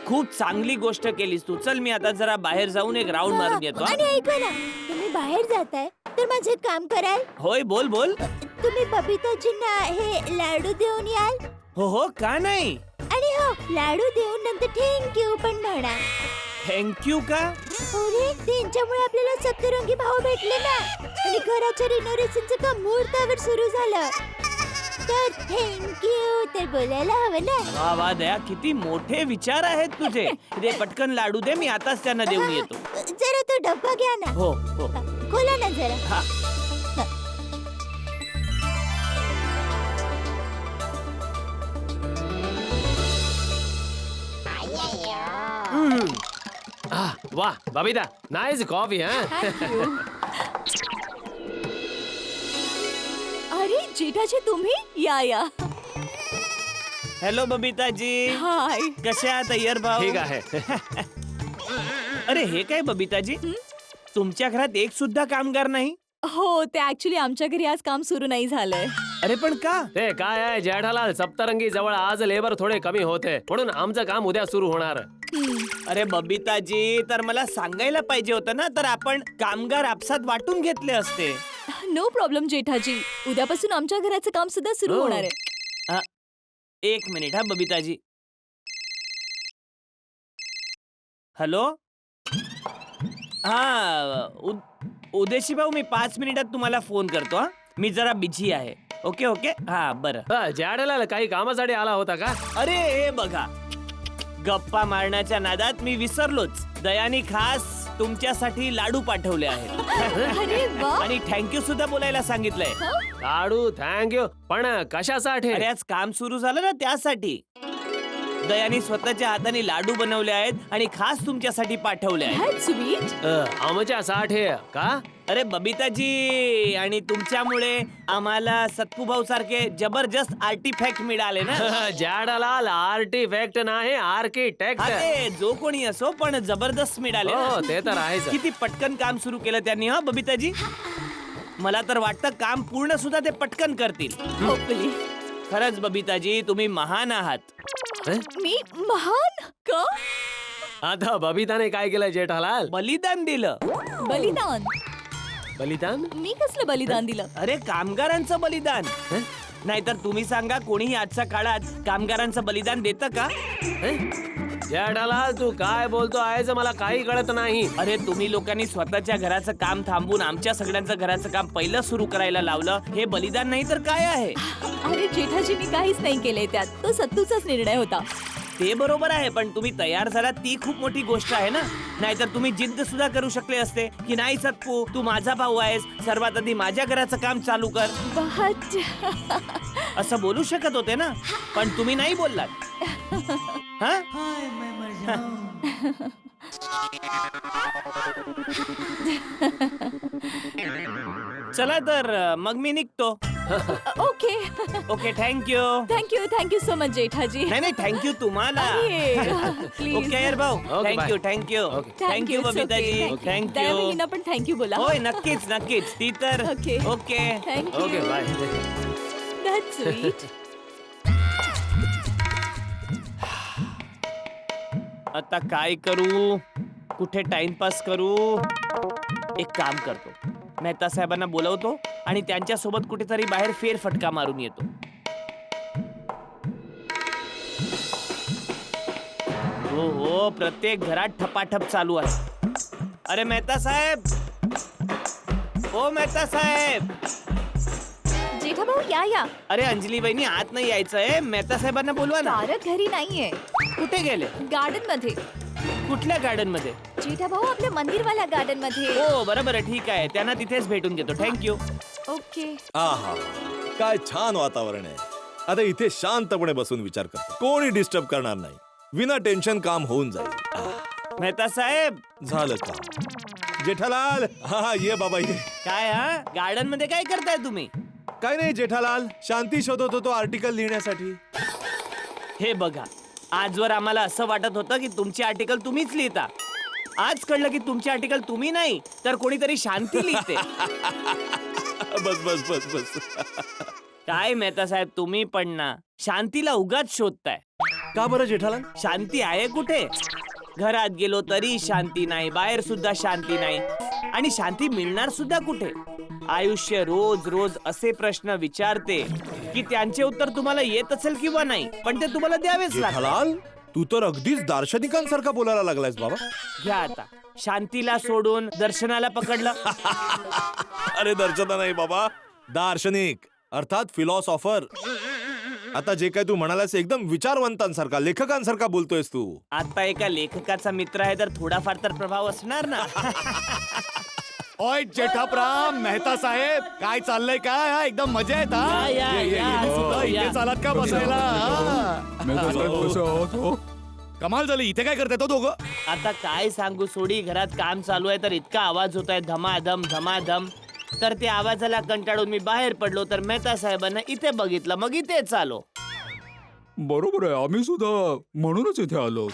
खूप चांगली गोष्ट केलीस तू. चल, मी आता जरा बाहेर जाऊन एक राऊंड मारून येतो. आणि ऐका ना, तुम्ही बाहेर जाताय तर माझे काम कराल? होय, बोल बोल. तुम्ही बबिताजींना हे लाडू देऊन याल. हो हो, का नाही? आणि हो, लाडू देऊन नंतर थँक्यू पण म्हणा. थँक्यू का? अरे त्यांच्यामुळे आपल्याला सप्तरंगी भाऊ भेटले ना, आणि घराच्या रिनोव्हेशनचं काम मुहूर्तावर सुरू झालं. तर थँक्यू तर बोलायला हवं ना. वा वा दया, किती मोठे विचार आहेत तुझे. दे पटकन लाडू दे, मी आताच त्यांना देऊन येतो. जरा तो डब्बा घ्या ना. हो हो. खोला ना जरा. हा. वाह बबिता, नाइस कॉफी. अरे जेठाजी तुम्ही या या. हॅलो बबिताजी. हाय. कशा आहात अय्यर भाऊ? ठीक आहे. अरे हे काय बबिताजी, तुमच्या घरात एक सुद्धा कामगार नाही? हो ते ऍक्च्युली आमच्या घरी आज काम सुरू नाही झालंय. अरे पण का? ते काय आहे जेठालाल, सप्तरंगी जवळ आज लेबर थोडे कमी होते म्हणून आमचं काम उद्या सुरू होणार. अरे बबिताजी, तर मला सांगायला पाहिजे होतं ना, तर आपण कामगार आपसात वाटून घेतले असते. नो प्रॉब्लेम जेठाजी, उद्यापासून आमच्या घराचं काम सुद्धा सुरू हो. होणार आहे. एक मिनिट हा बबिताजी. हॅलो. हा उदेशी भाऊ, मी 5 मिनिटात तुम्हाला फोन करतो. हा, मी जरा बिझी आहे. Okay okay. हा बरं. जेठालाल काही कामासाठी आला होता का? अरे हे बघा, गप्पा मारण्याच्या नादात मी विसरलोच. दयानी खास तुमच्यासाठी लाडू पाठवले आहेत. अरे वा. आणि थँक्यू सुद्धा बोलायला सांगितलंय. लाडू थँक्यू, पण कशासाठी? अरे आज काम सुरू झालं ना, त्यासाठी. दयानी स्वतःच्या हाताने लाडू बनवले आहेत आणि खास तुमच्यासाठी पाठवले आहेत. That's sweet. आमच्यासाठी का? अरे बबिताजी, आणि तुमच्यामुळे आम्हाला सत्पू भाऊ सारखे जबरदस्त आर्टिफॅक्ट मिळाले ना. जेठालाल आर्टिफॅक्ट नाही, आर्किटेक्ट. हा, ते जो कोणी असो, पण जबरदस्त मिळाले ना. हो ते तर आहेच. किती पटकन काम सुरू केलं त्यांनी. हा बबिताजी, मला तर वाटतं काम पूर्ण सुद्धा ते पटकन करतील. Hopefully. खरंच बबिताजी, तुम्ही महान आहात. मी महान का? आता बबिताने काय केलं जेठालाल? बलिदान दिलं. बलिदान? बलिदान? मी कसलं बलिदान दिलं? अरे कामगारांचं बलिदान. नाहीतर तुम्ही सांगा, कोणीही आजच्या काळात कामगारांचं बलिदान देतं का? जेठालाल तू काय बोलतो आहेस, मला काही कळत नाही. अरे तुम्ही लोकांनी स्वतःच्या घराचं काम थांबून आमच्या सगळ्यांचं घराचं काम पहिलं सुरू करायला लावलं. हे बलिदान नाही तर काय आहे? अरे जेठाजी, मी काहीच नाही केलंय त्यात. तो सत्तूचाच निर्णय होता. ते बरोबर आहे, पण तुम्ही तयार झाला ती खूप मोठी गोष्ट आहे ना. नाहीतर तुम्ही जिद्द सुद्धा करू शकले असते की नाही सत्पू, तू माझा भाऊ आहेस, सर्वात आधी माझ्या घराचं काम चालू कर, असं बोलू शकत होते ना. पण तुम्ही नाही बोललात. हा? चला तर मग मी निघतो. Okay okay, thank you. Thank you so much Jethaji. नाही थँक्यू तुम्हाला. ओके यार भाऊ, Okay, bye. Thank you thank you Babitaji, thank you. पण थँक्यू बोला. होय, नक्कीच नक्कीच. ती तर Okay. Okay. Thank you. Okay bye. That's sweet. आता काय करू, कुठे टाइमपास करू? एक काम करतो, मेहता साहेबांना बोलवतो आणि त्यांच्या सोबत कुठेतरी बाहेर फेरफटका मारून येतो. हो हो, प्रत्येक घरात ठपाठप चालू आहे. अरे मेहता साहेब, ओ मेहता साहेब. जेठा भाऊ या. अरे अंजली बहिणी, आत नाही यायचंय, मेहता साहेबांना बोलवा ना. तारक घरी नाहीये, कुठे गेले? गार्डन मध्ये. कुठल्या गार्डन मध्ये? जेठा भाऊ आपल्या मंदिरवाल्या गार्डन मध्ये. हो बरोबर आहे, ठीक आहे, त्यांना तिथेच भेटून घेतो. थँक्यू. ओके. आहा, काय छान वातावरण आहे. आता इथे शांतपणे बसून विचार करतो, कोणी डिस्टर्ब करणार नाही. विना टेन्शन काम होऊन जाईल. मेहता साहेब, झालं का? जेठालाल, हा ये बाबा ये. काय हा गार्डन मध्ये काय करताय तुम्ही? काय नाही जेठालाल, शांती शोधत होतो आर्टिकल लिहिण्यासाठी. हे बघा, आजवर आम्हाला असं वाटत होतं की तुमची आर्टिकल तुम्हीच लिहिता. आज कळलं की तुमची आर्टिकल तुम्ही नाही तर कोणीतरी शांती लिहिते. बस बस बस बस. काय मेहता साहेब, तुम्ही पण ना शांतीला उगाच शोधताय. का बरं जेठालाल? शांती आहे कुठे? घरात गेलो तरी शांती नाही, बाहेर सुद्धा शांती नाही, आणि शांती मिळणार सुद्धा कुठे? आयुष्य रोज रोज असे प्रश्न विचारते की त्यांचे उत्तर तुम्हाला येत असेल किंवा नाही, पण ते तुम्हाला द्यावेच लागतात. जेठालाल, तू तर अगदीच दार्शनिकांसारखा बोलायला लागलायस बाबा. घ्या आता, शांतीला सोडून दर्शनाला पकडलं. अरे दर्शना नाही बाबा, दार्शनिक अर्थात फिलॉसॉफर. आता जे काय तू म्हणालास एकदम विचारवंतांसारखा, लेखकांसारखा बोलतोयस तू. आता एका लेखकाचा मित्र आहे तर थोडाफार तर प्रभाव असणार ना. ओय जेठाप्राम, मेहता साहेब, काय चाललंय काय? हा, एकदम मजेत हा? या, ये, ये, या, ये, सुद्धा इथे या. चालात का बसायला? हा. मेहता साहेब कसं आहात हो? कमाल झाली. इथे काय करताय तो दोघं? आता काय सांगू सोडी, घरात काम चालू आहे तर इतका आवाज होत आहे, धमाधम धमाधम. तर त्या आवाजाला कंटाळून मी बाहेर पडलो तर मेहता साहेबांना इथे बघितलं, मग इथेच आलो. बरोबर आहे, आम्ही सुद्धा म्हणूनच इथे आलो.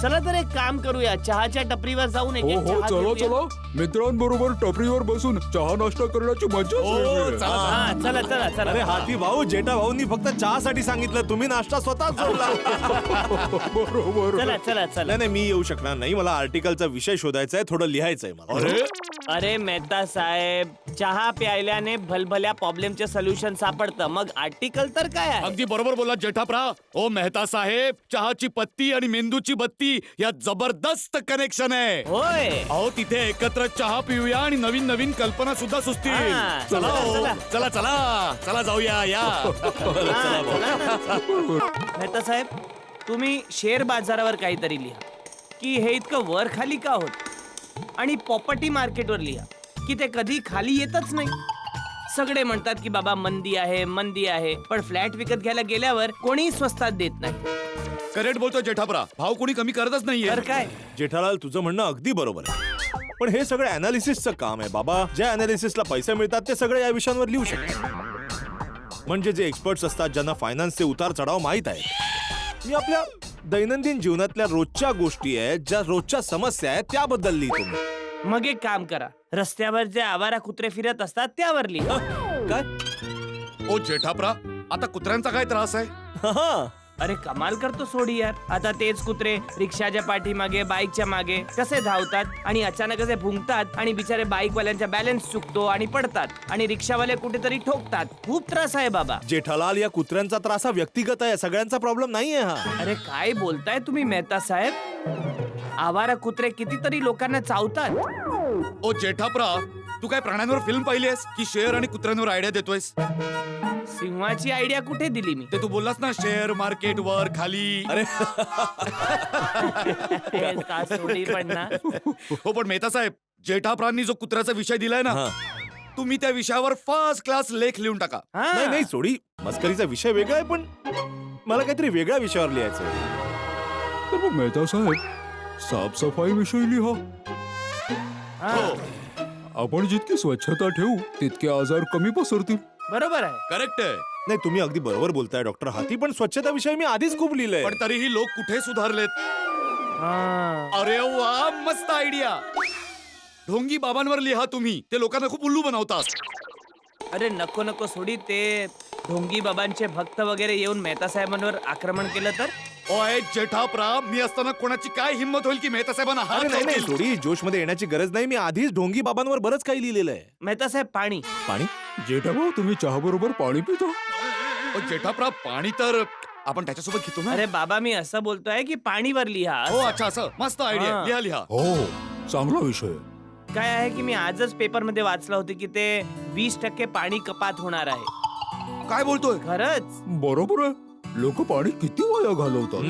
चला तर एक काम करूया, चहाच्या टपरीवर जाऊन एक हो एक हो, चहा चला घेऊया. चला, मित्रांबरोबर टपरीवर बसून चहा नाश्ता करण्याची मजा हा, चला चला चला. अरे हाती भाऊ, जेठा भाऊंनी फक्त चहासाठी सांगितलं, तुम्ही नाश्ता स्वतःच सोडला. बरोबर. चला चला चला. नाही नाही, मी येऊ शकणार नाही. मला आर्टिकलचा विषय शोधायचा आहे, थोडं लिहायचंय मला. अरे मेहता साहेब, चहा प्यायल्याने भलभल्या प्रॉब्लेमचे सोल्युशन सापडतं, मग आर्टिकल तर काय आहे. अगदी बरोबर बोला जेठाप्राव. ओ मेहता साहेब, चहाची पत्ती आणि मेंदूची बत्ती यात जबरदस्त कनेक्शन आहे. होय. अहो तिथे एकत्र चहा पिऊया आणि नवीन नवीन कल्पना सुद्धा सुचतील. हा, चला चला, हो. चला. चला चला चला जाऊया या. हा, चला ना. मेहता साहेब, तुम्ही शेअर बाजारावर काहीतरी लिहा की हे इतकं वर खाली का होत, आणि प्रॉपर्टी मार्केटवर लिहा की ते कधी खाली येतच नाही. सगळे म्हणतात की बाबा मंदी आहे मंदी आहे, पण फ्लॅट विकत घ्यायला गेल्यावर कोणी स्वस्तात देत नाही. करेक्ट बोलतो जेठाप्रा. भाव कोणी कमी करतच नाहीये. तर काय, जेठालाल, तुझं म्हणणं अगदी बरोबर आहे, पण हे सगळं अनालिसिसचं काम आहे बाबा. ज्या अनालिसिसला पैसे मिळतात ते सगळे या विषयांवर लिहू शकतात. म्हणजे जे एक्सपर्ट्स असतात, ज्यांना फायनान्सचे उतार चढाव माहित आहेत. मी आपल्या दैनंदिन जीवनातल्या रोजच्या गोष्टी आहेत, ज्या रोजच्या समस्या आहेत त्याबद्दल लिहितो मी. मग एक काम करा, रस्त्यावर जे आवारा कुत्रे फिरत असतात त्यावर लिहा. काय? ओ जेठाप्रा, आता कुत्र्यांचा काय त्रास आहे? हा, अरे कमाल करतो सोडी यार. आता तेच कुत्रे रिक्षाच्या पाठीमागे, बाईकच्या मागे कसे धावतात आणि अचानक असे भुंकतात आणि बिचारे बाईकवाल्यांचा बॅलन्स चुकतो आणि पडतात आणि रिक्षावाले कुठेतरी ठोकतात. खूप त्रास आहे बाबा. जेठालाल, या कुत्र्यांचा त्रास हा व्यक्तिगत आहे, सगळ्यांचा प्रॉब्लेम नाहीये हा. अरे काय बोलताय तुम्ही मेहता साहेब? आवारा कुत्रे कितीतरी लोकांना चावतात. ओ जेठाप्रा, तू काय प्राण्यांवर फिल्म पाहिलीस की शेअर आणि कुत्र्यांवर आयडिया देतोयस? सिंहाची आयडिया कुठे दिली मी? ते तू बोललास ना, शेअर मार्केट वर खाली. अरे का सोडी पण ना. हो पण मेहता साहेब, जेठाप्रांनी जो कुत्र्याचा विषय दिलाय ना, हा. तुम्ही त्या विषयावर फर्स्ट क्लास लेख लिहून टाका. हा. नाही नाही सोडी, मस्करीचा विषय वेगळा आहे, पण मला काहीतरी वेगळ्या विषयावर लिहायचं आहे. तर मग मेहता साहेब, साफसफाई विषयी लिहा. हा. आपण जितकी स्वच्छता ठेवू तितके आजार कमी पसरतील. बरोबर आहे. करेक्ट आहे. नाही, तुम्ही अगदी बरोबर बोलताय डॉक्टर हाती, पण स्वच्छता विषयी मी आधीच खूप लिहिलंय. पण तरीही लोक कुठे सुधारलेत? हा. अरे वा, मस्त आयडिया. ढोंगी बाबांवर लिहा तुम्ही, ते लोकांना खूप उल्लू बनवतात. अरे नको नको सोडी, ते ढोंगी बाबांचे भक्त वगैरे येऊन मेहता साहेबांवर आक्रमण केलं तर? ओय जेठाप्रा, मी असताना कोणाची काय हिंमत होईल की मेहता साहेबांना हात अरे नाही नाही लावतील? सोडी, जोश मध्ये येण्याची गरज नाही. मी आधीच ढोंगी बाबांवर बरंच काही लिहिलेलं आहे. मेहता साहेब पाणी. पाणी? जेठाभाऊ, तुम्ही चहा बरोबर पाणी पिता? ओ जेठाप्रा, पाणी तर आपण त्याच्यासोबत घेतो ना. अरे बाबा, मी असं बोलतोय की पाणीवर लिहा. हो अच्छा, असं मस्त आयडिया. हा. लिहा लिहा. हो, चांगला विषय. काय आहे की मी आजच पेपर मध्ये वाचलं होतं की ते 20% पाणी कपात होणार आहे. काय बोलतोय? खरंच? बरोबर आहे. लोक पाणी किती वाया घालवतात.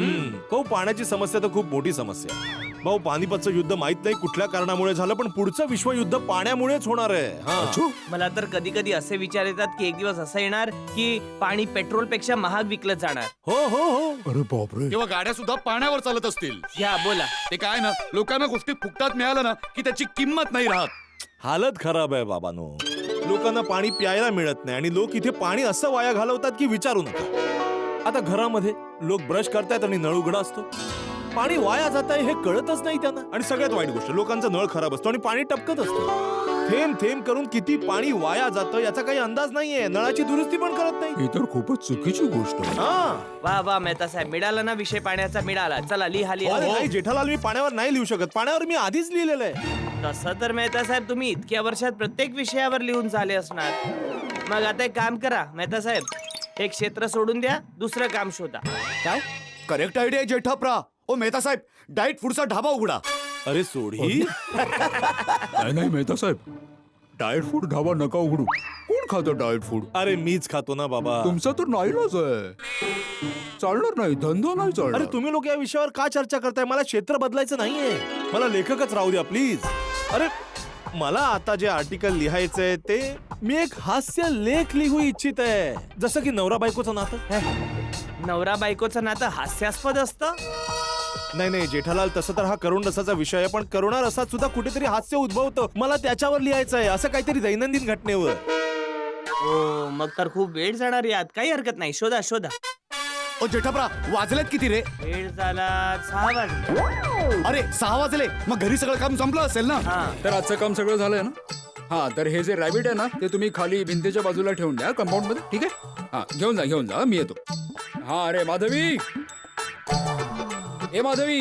भाऊ, पाण्याची समस्या तर खूप मोठी समस्या आहे. भाऊ, पानिपतचं युद्ध माहित नाही कुठल्या कारणामुळे झालं, पण पुढचं विश्वयुद्ध पाण्यामुळेच होणार आहे. हा. अच्छा, मला तर कधी कधी असे विचार येतात की एक दिवस असं येणार की पाणी पेट्रोल पेक्षा महाग विकलं जाणार. हो हो हो. अरे बापरे. किंवा गाड्या सुद्धा पाण्यावर चालत असतील. घ्या बोला. ते काय ना, लोकांना गोष्टी फुकटात मिळालं ना की त्याची किंमत नाही राहत. हालत खराब आहे बाबांनो. लोकांना पाणी प्यायला मिळत नाही आणि लोक इथे पाणी असं वाया घालवतात की विचारू नका. आता घरामध्ये लोक ब्रश करतायत आणि नळ उघडा असतो, पाणी वाया जात आहे हे कळतच नाही त्यांना. आणि सगळ्यात वाईट गोष्ट, लोकांचा नळ खराब असतो आणि पाणी टपकत असतं. थेंब थेंब करून किती पाणी वाया जातं याचा काही अंदाज नाहीये. नळाची दुरुस्ती पण करत नाही. ही तर खूपच चुकीची गोष्ट आहे. हा. वा वा मेहता साहेब, मिळाला ना विषय पाण्याचा, मिळाला. चला लिहा लिहा. अरे नाही जेठालाल, मी पाण्यावर नाही लिहू शकत. पाण्यावर मी आधीच लिहिलेलं आहे. तसं तर मेहता साहेब तुम्ही इतक्या वर्षात प्रत्येक विषयावर लिहून झाले असणार. मग आता एक काम करा मेहता साहेब, एक क्षेत्र सोडून द्या, दुसरं काम शोधा. काय करेक्ट आयडिया आहे जेठाप्रा. ओ मेहता साहेब, डाएट फूडचा ढाबा उघडा. अरे सोडी. नाही नाही मेहता साहेब, डाएट फूड ढाबा नका उघडू. कोण खातं डाएट फूड? अरे मीच खातो ना बाबा. तुमचा तर नाईलाज आहे. चालणार नाही, धंदा नाही चालणार. अरे तुम्ही लोक या विषयावर का चर्चा करताय? मला क्षेत्र बदलायचं नाहीये. मला लेखकच राहू द्या प्लीज. अरे मला आता जे आर्टिकल लिहायचंय ते मी एक हास्य लेख लिहू इच्छित आहे. जसं की नवरा बायकोचं नातं. नवरा बायकोचं नातं हास्यास्पद असतं. नाही नाही जेठालाल, तसं तर हा करुण रसाचा विषय आहे, पण करुणा रसात सुद्धा कुठेतरी हास्य उद्भवतं. मला त्याच्यावर लिहायचं आहे, असं काहीतरी दैनंदिन घटनेवर. हो मग तर खूप वेळ जाणार यात. काही हरकत नाही, शोधा शोधा. ओ जेठाप्रा, वाजलेत किती रे? वेळ झाला 6 वाजले. अरे 6 वाजले, मग घरी सगळं काम संपलं असेल ना? हा तर आजचं काम सगळं झालंय ना? हा, तर हे जे रॅबिट आहे ना, ते तुम्ही खाली भिंतीच्या बाजूला ठेवून द्या कंपाऊंड मध्ये. ठीक आहे? हा, घेऊन जा, मी येतो. हा, अरे माधवी, ए माधवी,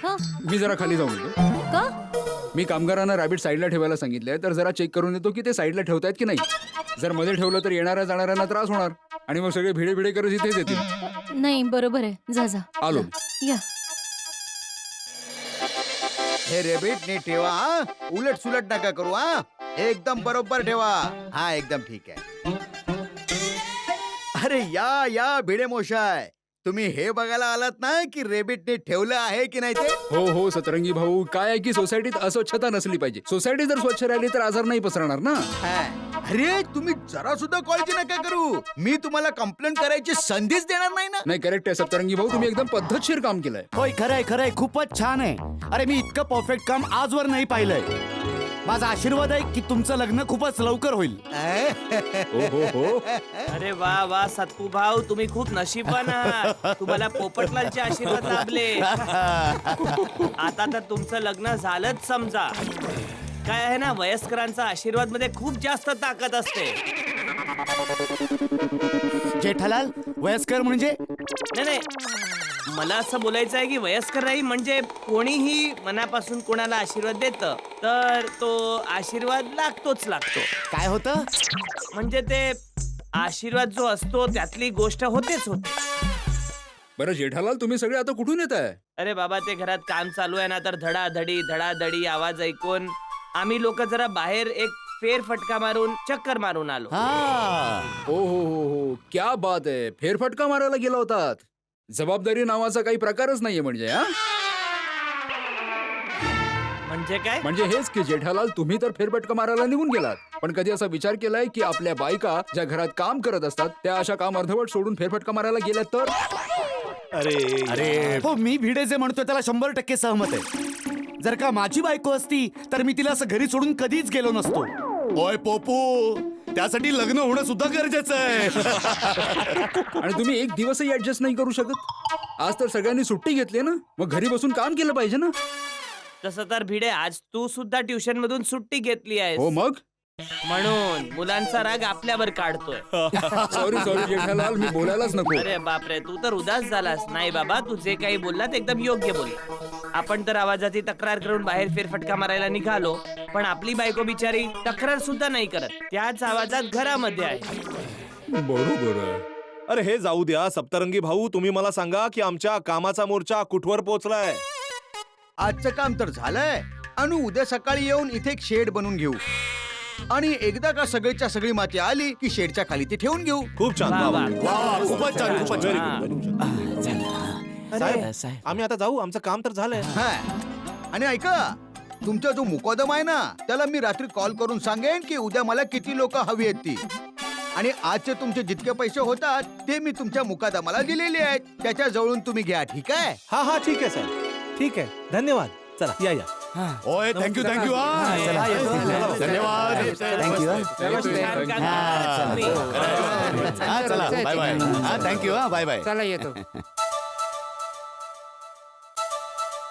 हा मी जरा खाली जाऊन येतो. का? मी कामगारांना रॅबिट साईडला ठेवायला सांगितलंय, तर जरा चेक करून येतो की ते साईडला ठेवतायत की नाही. जर मध्ये ठेवलं तर येणाऱ्या जाणाऱ्यांना त्रास होणार आणि मग सगळे भिडे भिडे करत इथेच येतील. नाही बरोबर आहे, जा जा. आलो. या. हे रेबिट नीट ठेवा हा. उलट सुलट नका करू हा. एकदम बरोबर ठेवा. हा एकदम ठीक आहे. अरे या भिडे मोशाय, तुम्ही हे बघायला आलात ना की रेबिटने ठेवलं आहे की नाही ते. हो सतरंगी भाऊ, काय आहे की सोसायटीत अस्वच्छता नसली पाहिजे. सोसायटी जर स्वच्छ राहिली तर आजार नाही पसरणार ना. अरे तुम्ही जरा सुद्धा काळजी नका करू. मी तुम्हाला कंप्लेंट करायची संधीच देणार नाही ना. नाही, करेक्ट आहे सप्तरंगी भाऊ, तुम्ही एकदम पद्धतशीर काम केलंय. होय, खरंय, खूपच छान आहे. अरे मी इतकं परफेक्ट काम आजवर नाही पाहिलंय. माझा आशीर्वाद आहे की तुमचं लग्न खूपच लवकर होईल. हो. अरे वा वा सत्तू भाऊ, तुम्ही खूप नशीबवान आहात. तुम्हाला पोपटलालचे आशीर्वाद लाभले. आता तर तुमचं लग्न झालंच समजा. काय आहे ना, वयस्करांचा आशीर्वाद मध्ये खूप जास्त ताकद असते. जेठालाल, वयस्कर म्हणजे? नाही, मला असं बोलायचं आहे की वयस्कर नाही म्हणजे कोणीही मनापासून कोणाला आशीर्वाद देतं तर तो आशीर्वाद लागतोच लागतो. काय होतं? म्हणजे ते आशीर्वाद जो असतो त्यातली गोष्ट होतेच होते. बरं जेठालाल, तुम्ही सगळे आता कुठून येत आहे? अरे बाबा, ते घरात काम चालू आहे ना, तर धडाधडी आवाज ऐकून आम्ही लोक जरा बाहेर एक फेरफटका मारून चक्कर मारून आलो. हो, क्या बात आहे. फेरफटका मारायला गेला होतात. जबाबदारी नावाचा काही प्रकारच नाहीये म्हणजे. हा, म्हणजे काय? म्हणजे हेच की जेठालाल, तुम्ही तर फेरफटका मारायला निघून गेलात, पण कधी असा विचार केलाय की आपल्या बायका ज्या घरात काम करत असतात त्या अशा काम अर्धवट सोडून फेरफटका मारायला गेल्या तर? अरे हो, मी भिडे जे म्हणतोय त्याला 100% सहमत आहे. जर का माझी बायको असती तर मी तिला असं घरी सोडून कधीच गेलो नसतो. ओय पोपू, त्यासाठी लग्न होणं सुद्धा गरजेचं आहे. आणि तुम्ही एक दिवसही ऍडजस्ट नाही करू शकत? आज तर सगळ्यांनी सुट्टी घेतली ना, मग घरी बसून काम केलं पाहिजे ना. तसं तर भिडे, आज तू सुद्धा ट्युशन मधून सुट्टी घेतली आहे. हो मग म्हणून मुलांचा राग आपल्यावर काढतोय. सॉरी जेठालाल, मी बोलायलाच नको. अरे बापरे, तू तर उदास झालास. नाही बाबा, तू जे काही बोलला ते एकदम योग्य बोलला. आपण तर आवाजाची तक्रार करून बाहेर फेरफटका मारायला निघालो, पण आपली बायको बिचारी तक्रार सुद्धा नाही करत. त्याच आवाजात घरामध्ये आहे. बरोबर आहे. अरे हे जाऊ द्या सप्तरंगी भाऊ, तुम्ही मला सांगा की आमच्या कामाचा मोर्चा कुठवर पोहोचलाय? आजचं काम तर झालंय आणि उद्या सकाळी येऊन इथे एक शेड बनवून घेऊ आणि एकदा का सगळीच्या सगळी माती आली की शेडच्या खाली ती ठेवून घेऊ. खूप छान. वा, वा. खूपच छान. Very good. साहेब, आम्ही आता जाऊ, आमचं काम तर झालंय. आणि ऐका, तुमचा जो मुकदम आहे ना त्याला मी रात्री कॉल करून सांगेन की उद्या मला किती लोक हवी आहेत ती. आणि आजचे तुमचे जितके पैसे होतात ते मी तुमच्या मुकादमाला दिलेले आहेत. त्याच्या जवळून तुम्ही घ्या. ठीक आहे? हा ठीक आहे साहेब, ठीक आहे. धन्यवाद. चला या. ओय, थँक्यू. धन्यवाद. चला, बाय. थँक्यू. बाय. चला येतो.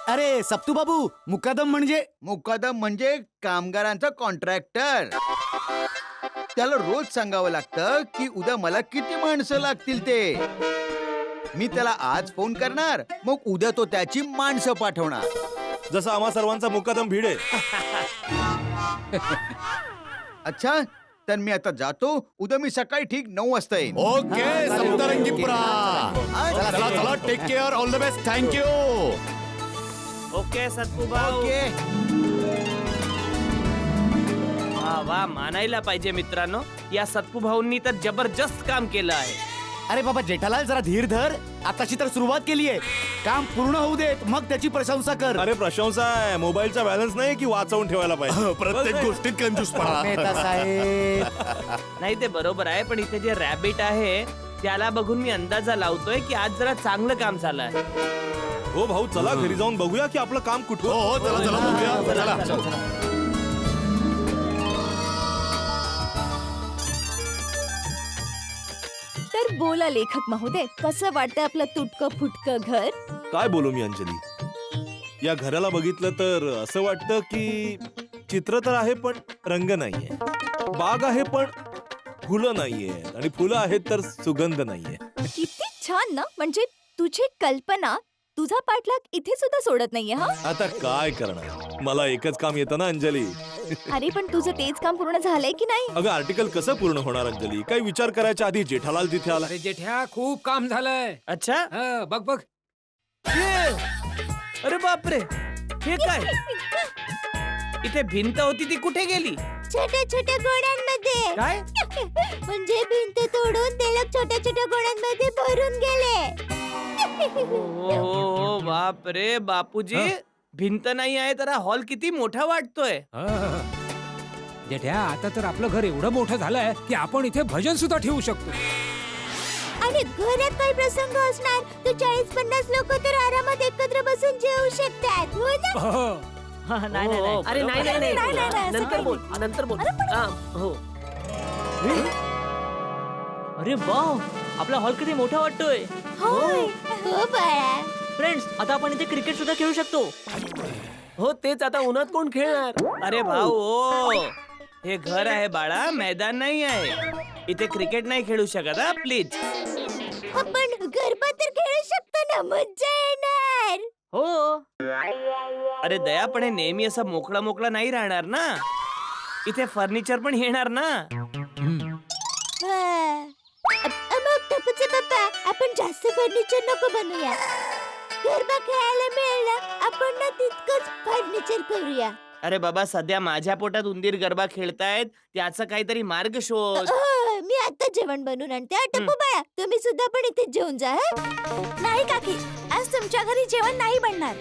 अरे सप्तू बाबू, मुकादम म्हणजे कामगारांचा कॉन्ट्रॅक्टर. त्याला रोज सांगावं लागतं की उद्या मला किती माणसं लागतील ते. मी त्याला आज फोन करणार, मग उद्या तो त्याची माणसं पाठवणार. जसं आम्हा सर्वांचा मुकादम भिडे. अच्छा, तर मी आता जातो. उद्या मी सकाळी ठीक 9 वाजता येईन. ओके सप्तरंगी चला चला चला, take care, all the best, thank you. Okay Sattu भाऊ. ओके. वा वा, मानायला पाहिजे मित्रांनो, या सत्तू भाऊंनी तर जबरदस्त काम केलं आहे. अरे बाबा जेठालाल, जरा धीर धर. आताशी तर सुरुवात केलीये, काम पूर्ण होऊ देत, मग त्याची प्रशंसा कर. अरे प्रशंसा आहे, मोबाईलचा बॅलन्स नाही की वाचवून ठेवायला पाहिजे. प्रत्येक गोष्टीत कंजूसपणा. मेहता साहेब, नाही ते बरोबर आहे, पण इथे जे रॅबिट आहे त्याला बघून मी अंदाजा लावतोय की आज जरा चांगलं काम झालं आहे. हो भाऊ, चला घरी जाऊन बघूया की आपलं काम कुठं. हो चला चला बघूया, चला. तर बोला लेखक महोदय, कसं वाटतं आपलं तुटकं फुटकं घर? काय बोलू मी अंजली, या घराला बघितलं तर असं वाटतं की चित्र तर आहे पण रंग नाहीये, बाग आहे पण फुलं नाहीये, आणि फुलं आहेत तर सुगंध नाहीये. किती छान ना, म्हणजे तुझी कल्पना तुझा पाठलाग इथे सुद्धा सोडत नाहीये. हा आता काय करणार, मला एकच काम येतं ना अंजली. अरे पण तुझं तेच काम पूर्ण झालंय की नाही? अगं आर्टिकल कसं पूर्ण होणार अंजली, काही विचार करायच्या आधी जेठालाल तिथे आला. अरे जेठ्या, खूप काम झालंय. अच्छा, हा, बघ बघ. अरे बापरे, हे काय? इथे भिंत होती ती कुठे गेली? छोट्या छोट्या गोण्यांमध्ये. काय? म्हणजे भिंत तोडून ते लोक छोट्या छोट्या गोण्यांमध्ये भरून गेले. हो बापरे बापूजी, भिंत नाही आहे तर हॉल किती मोठा वाटतोय. हा. जेठ्या, आता तर आपलं घर एवढं मोठं झालंय की आपण इथे भजन सुद्धा ठेवू शकतो. आणि घरात काही प्रसंग असणार तर 40-50 लोक तर आरामात एकत्र बसून जेवू शकतात, हो ना? हो. नाही नाही नाही. अरे नाही नाही नाही, नाही, नाही, असं नंतर काही बोल, नंतर बोल. हा, हो. अरे वाव, आपला हॉल किती मोठा वाटतोय. होय. हो बाळा. फ्रेंड्स, आता आपण इथे क्रिकेट सुद्धा खेळू शकतो. हो, तेच आता उन्हात कोण खेळणार. अरे भाऊ ओ, हे घर आहे बाळा, मैदान नाही आहे. इथे क्रिकेट नाही खेळू शकत हा, प्लीज. आपण गरबा तर खेळू शकतो ना, मज्जा येणार. हो. अरे दया, पण हे नेहमी असं मोकळा मोकळा नाही राहणार ना. इथे फर्निचर पण येणार ना. मग टपूचे पप्पा, आपण जास्त फर्निचर नको बनवूया. गरबा खेळायला मिळालं, आपण ना तितकंच फर्निचर करूया. अरे बाबा, सध्या माझ्या पोटात उंदीर गरबा खेळतायत, त्याचा काहीतरी मार्ग शोध. मी आता जेवण बनवून आणते. टप्पू बाळा, तुम्ही सुद्धा पण इथे जेवून जा. नाही काकी, आज तुमच्या घरी जेवण नाही बनणार.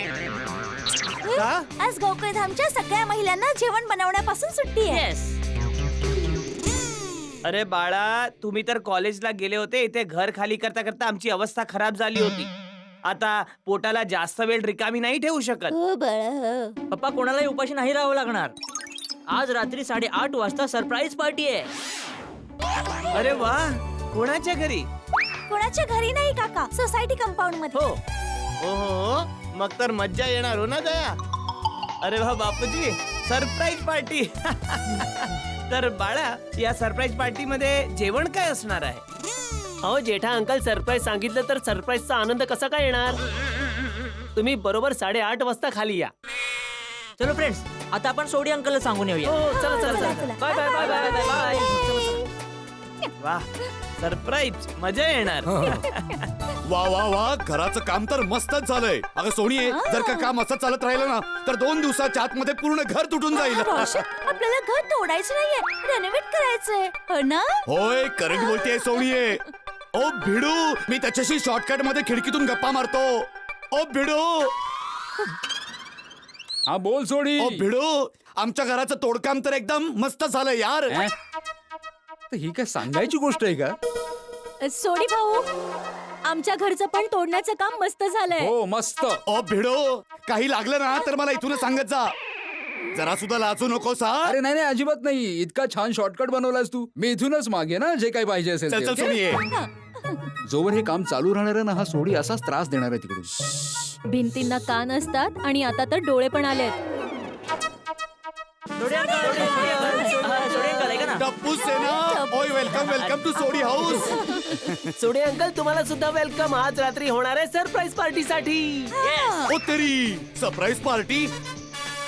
का? आज गोकुळधामच्या सगळ्या महिलांना जेवण बनवण्यापासून सुट्टी आहे. अरे बाळा, तुम्ही तर कॉलेजला गेले होते. इथे घर खाली करता करता आमची अवस्था खराब झाली होती. आता पोटाला जास्त वेळ रिकामी नाही ठेवू शकत. हो बाळा, हो. पप्पा, कोणालाही उपाशी नाही राहावं लागणार. आज रात्री 8:30 वाजता सरप्राईज पार्टी आहे. अरे वा, कोणाच्या घरी? कोणाच्या घरी नाही काका, सोसायटी कंपाऊंड मध्ये. हो, मग तर मज्जा येणार हो ना दया. अरे वा बापूजी, सरप्राईज पार्टी. तर बाळा, या सरप्राईज पार्टी मध्ये जेवण काय असणार आहे? अहो जेठा अंकल, सरप्राईज सांगितलं तर सरप्राईजचा आनंद कसा काय येणार. तुम्ही बरोबर 8:30 वाजता खाली या. चलो फ्रेंड्स, आता आपण सोडी अंकलला सांगून येऊया. हो, चला चला चला, चला. चला. Bye bye bye bye bye bye. वा, सरप्राईज, मजा येणार. हो. वा वा वा, घराचं काम तर मस्तच झालंय. अगं सोनिये, जर का काम असं चालत राहिलं ना तर 2 दिवसाच्या आतमध्ये पूर्ण घर तुटून जाईल. आपल्याला घर तोडायचं नाहीये, रेनोव्हेट करायचंय, हो ना? होय, करेक्ट बोलतेय सोनिये. ओ भिडू, मी त्याच्याशी शॉर्टकट मध्ये खिडकीतून गप्पा मारतो. ओ भिडू, हा बोल सोडी. ओ भिडू, आमच्या घराचं तोडकाम तर एकदम मस्त झालंय यार. तर ही काय सांगायची गोष्ट आहे का? सोडी भाऊ, आमच्या घरचं पण तोडण्याचं काम मस्त झालंय. हो मस्त. ओ भिडू, काही लागलं ना तर मला इथूनच सांगत जा. जरा सुद्धा लाजू नकोस हा. अरे नाही नाही, अजिबात नाही. इतका छान शॉर्टकट बनवलास तू. मी इथूनच मागे ना जे काही पाहिजे असेल चल ते. चल ओके? सोनिये. जोवर हे काम चालू राहणार आहे ना, हा सोडी असाच त्रास देणार आहे तिकडून. भिंतींना कान असतात आणि आता तर डोळे पण आलेत. टप्पू सेना, ओय welcome welcome to Sodhi house. सोडे अंकल तुम्हाला सुद्धा वेलकम आज रात्री होणार आहे सरप्राईज पार्टीसाठी. ओ तरी सरप्राईज पार्टी.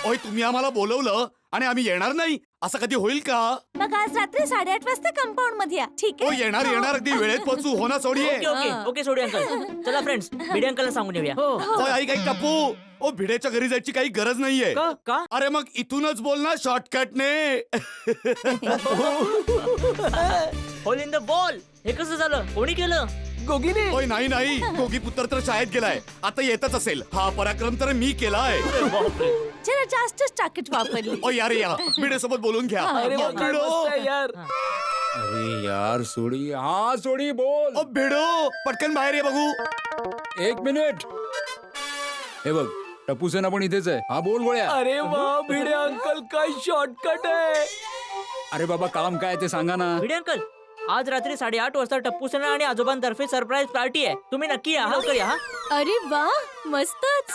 ओय तुम्ही आम्हाला बोलवलं आणि आम्ही येणार नाही असं कधी होईल का? मग आज रात्री 8:30 वाजता कंपाऊंड मध्ये या, ठीक ओ आहे? येणार येणार अगदी वेळेत पोहोचू. हो ना सोडी? ओके ओके ओके सोडी अंकल. चला फ्रेंड्स भिडे अंकलला सांगून येऊया. ओय ऐक ऐक टप्पू, ओ भिडेच्या घरी जायची काही गरज नाहीये. का? अरे मग इथूनच बोल ना शॉर्टकटने. Hole in the ball. हे कसं झालं? कोणी केलं? गोगीने ओय नाही नाही, गोगी पुत्र तर शाळेत गेलाय, आता येतच असेल. हा पराक्रम तर मी केलाय. जरा जास्तच टाकीट वापरली. ओ यार या भिडे सोबत बोलून घ्या. अरे वा, काय मस्त आहे यार. अरे यार सोडी, हा सोडी बोल. ओ भिडो पटकन बाहेर ये बघू. 1 मिनिट. हे बघ, टप्पू सेना पण इथेच आहे. हा बोल गोळ्या. अरे वा भिडे अंकल काय शॉर्टकट आहे. अरे बाबा काम काय ते सांगा ना. भिडे अंकल आज रात्री 8:30 वाजता टप्पू सेना आणि आजोबांतर्फे सरप्राईज पार्टी आहे. तुम्ही नक्की या. लवकर या. अरे वा, मस्तच.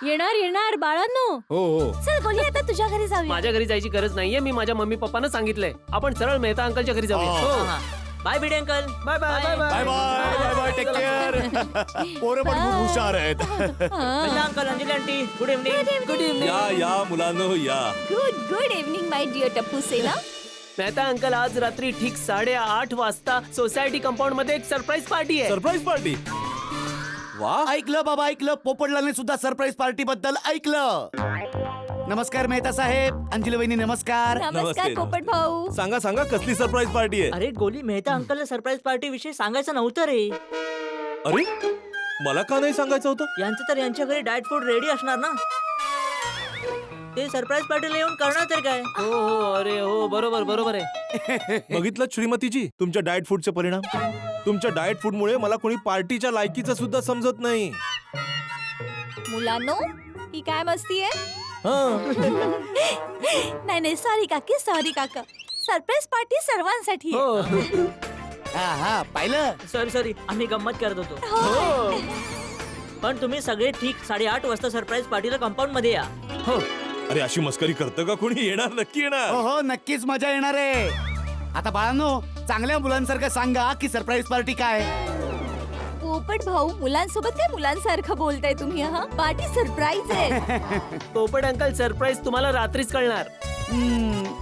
येणार येणार बाळांनो. हो हो. चल बोली आता तुझ्या घरी जाऊया. माझ्या घरी जायची गरज नाहीये. मी माझ्या मम्मी पप्पांना सांगितलंय. आपण सरळ मेहता अंकलच्या घरी जाऊया. हो. Bye Bhide uncle. Bye bye bye bye bye bye bye take care. पोरं पण खूप हुशार आहेत. Mehta uncle, Anjali aunty, good evening. Good evening. या मुलांनो या. गुड इव्हनिंग माय डिअर टप्पू सेना. मेहता अंकल आज रात्री ठीक 8:30 वाजता सोसायटी कंपाऊंड मध्ये एक सरप्राईज पार्टी आहे. Surprise party. वा. ऐकलं बाबा ऐकलं, पोपटलालने सुद्धा सरप्राईज पार्टी बद्दल ऐकलं. नमस्कार मेहता साहेब, अंजली वहिनी नमस्कार. नमस्कार नमस्ते. पोपट भाऊ. सांगा सांगा कसली सरप्राईज पार्टी आहे. अरे गोली, मेहता अंकलला सरप्राईज पार्टी विषयी सांगायचं नव्हतं रे. अरे मला का नाही सांगायचं होतं. यांचं तर यांच्या घरी डाएट फूड रेडी असणार ना. ते सरप्राईज पार्टीला येऊन करणार तर काय. हो हो अरे हो बरोबर बरोबर आहे. बघितलं श्रीमतीजी तुमच्या डाएट फूडचे परिणाम. तुमच्या डाएट फूड मुळे मला कोणी पार्टीच्या लायकीचं सुद्धा समजत नाही. मुलांनो, ही काय मस्ती आहे? नाही सॉरी काका. सरप्राईज पार्टी सर्वांसाठी आहे. हो. हा पाहिलं. सॉरी आम्ही गंमत करत होतो. हो. पण तुम्ही सगळे ठीक 8:30 वाजता सरप्राईज पार्टीला कंपाऊंड मध्ये या. हो. अरे अशी मस्करी करतं का कोणी. येणार नक्की येणार. हो हो नक्कीच मजा येणार आहे. आता बाळांनो चांगल्या मुलांसारखं सांगा की सरप्राईज पार्टी काय. पोपट भाऊ, मुलांसोबत काय मुलांसारखं बोलताय तुम्ही? हा पार्टी सरप्राईज आहे. पोपट अंकल सरप्राईज तुम्हाला रात्रीच कळणार.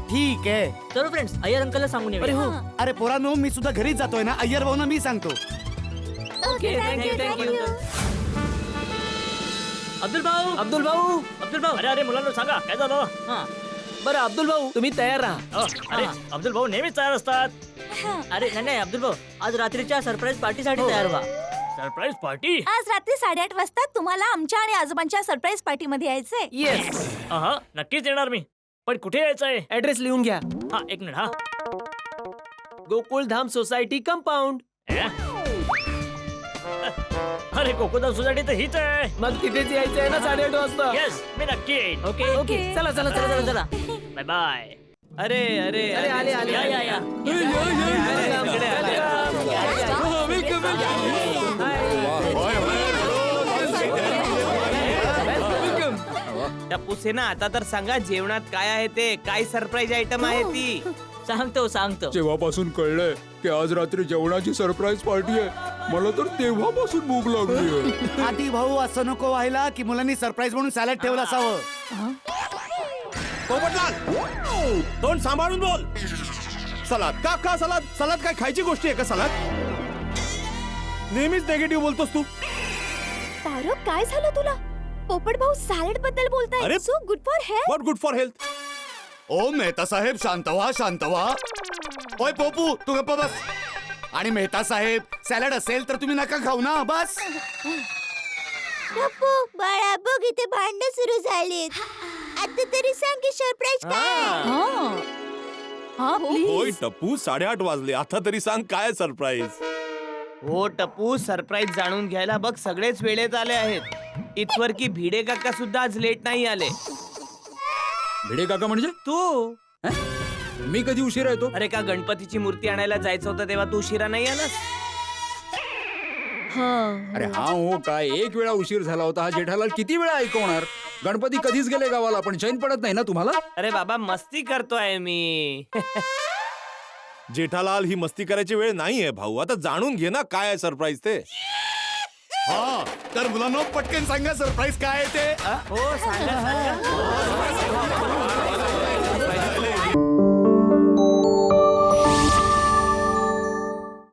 ठीक आहे. चलो फ्रेंड्स, अय्यर अंकलला सांगून अरे येऊया. हो. अरे पोरांनो मी सुद्धा घरीच जातोय ना. अय्यर भाऊना मी सांगतो. Okay thank you. अब्दुल भाऊ. अरे मुलांना सांगा काय झालं. हा. बरं अब्दुल भाऊ तुम्ही तयार राहा. अरे अब्दुल भाऊ नेहमीच तयार असतात. अरे नाही अब्दुल भाऊ, आज रात्रीच्या सरप्राईज पार्टीसाठी तयार व्हा. Surprise party. आज रात्री 8:30 वाजता तुम्हाला आमच्या आणि आजोबांच्या सरप्राईज पार्टी मध्ये यायचंय. येस. हा नक्कीच येणार मी. पण कुठे यायचंय? ऍड्रेस लिहून घ्या. हा 1 मिनिट. हा गोकुळधाम सोसायटी कंपाऊंड. अरे गोकुळधाम सोसायटी तर हीच आहे. मग तिथेच यायचंय ना 8:30 वाजता. येस मी नक्की येईन. ओके ओके चला चला चला चला. Bye bye. अरे अरे अरे आले आले या या या. टप्पू सेना, आता तर सांगा जेवणात काय आहे ते. काय सरप्राईज आयटम आहे ती? सांगतो. जेव्हापासून कळलंय की आज रात्री जेवणाची सरप्राईज पार्टी आहे, मला तर तेव्हापासून भूक लागली आहे. आधी भाऊ असं नको व्हायला की मुलांनी सरप्राईज म्हणून सॅलड ठेवलं असावं. पोपटलाल तोंड सांभाळून बोल. सलाद का सलाद काय खायची गोष्टी आहे का सलाद. नेहमीच नेगेटिव्ह बोलतोस तू. तारक, काय झालं तुला? पोपट भाऊ सॅलड बद्दल बोलताय. अरे, so good for health. What good for health. ओ मेहता साहेब शांत व्हा. ओय पोपू तू गप्प बस. आणि मेहता साहेब सॅलड असेल तर तुम्ही नका खाऊ ना बस. टप्पू बाळा बघ इथे भांडण सुरू झालीत. आता तरी सांग की सरप्राईज काय. होय टप्पू 8:30 वाजले. आता तरी सांग काय सरप्राईज. हो टप्पू, सरप्राईज जाणून घ्यायला बघ सगळेच वेळेत आले आहेत. इथवर की भिडे काका सुद्धा आज लेट नाही आले. भिडे काका म्हणजे तू मी कधी उशीर येतो. अरे का गणपतीची मूर्ती आणायला जायचं होतं तेव्हा तू उशिरा नाही आलास. अरे हा हो काय, एक वेळा उशीर झाला होता. हा जेठालाल किती वेळा ऐकवणार? गणपती कधीच गेले गावाला, पण चैन पडत नाही ना तुम्हाला? अरे बाबा मस्ती करतोय मी. जेठालाल, ही मस्ती करायची वेळ नाहीये भाऊ. आता जाणून घे ना काय आहे सरप्राईज ते. हा तर मुलांना पटकन सांगा सरप्राईज काय आहे ते. हो सांगा सांगा.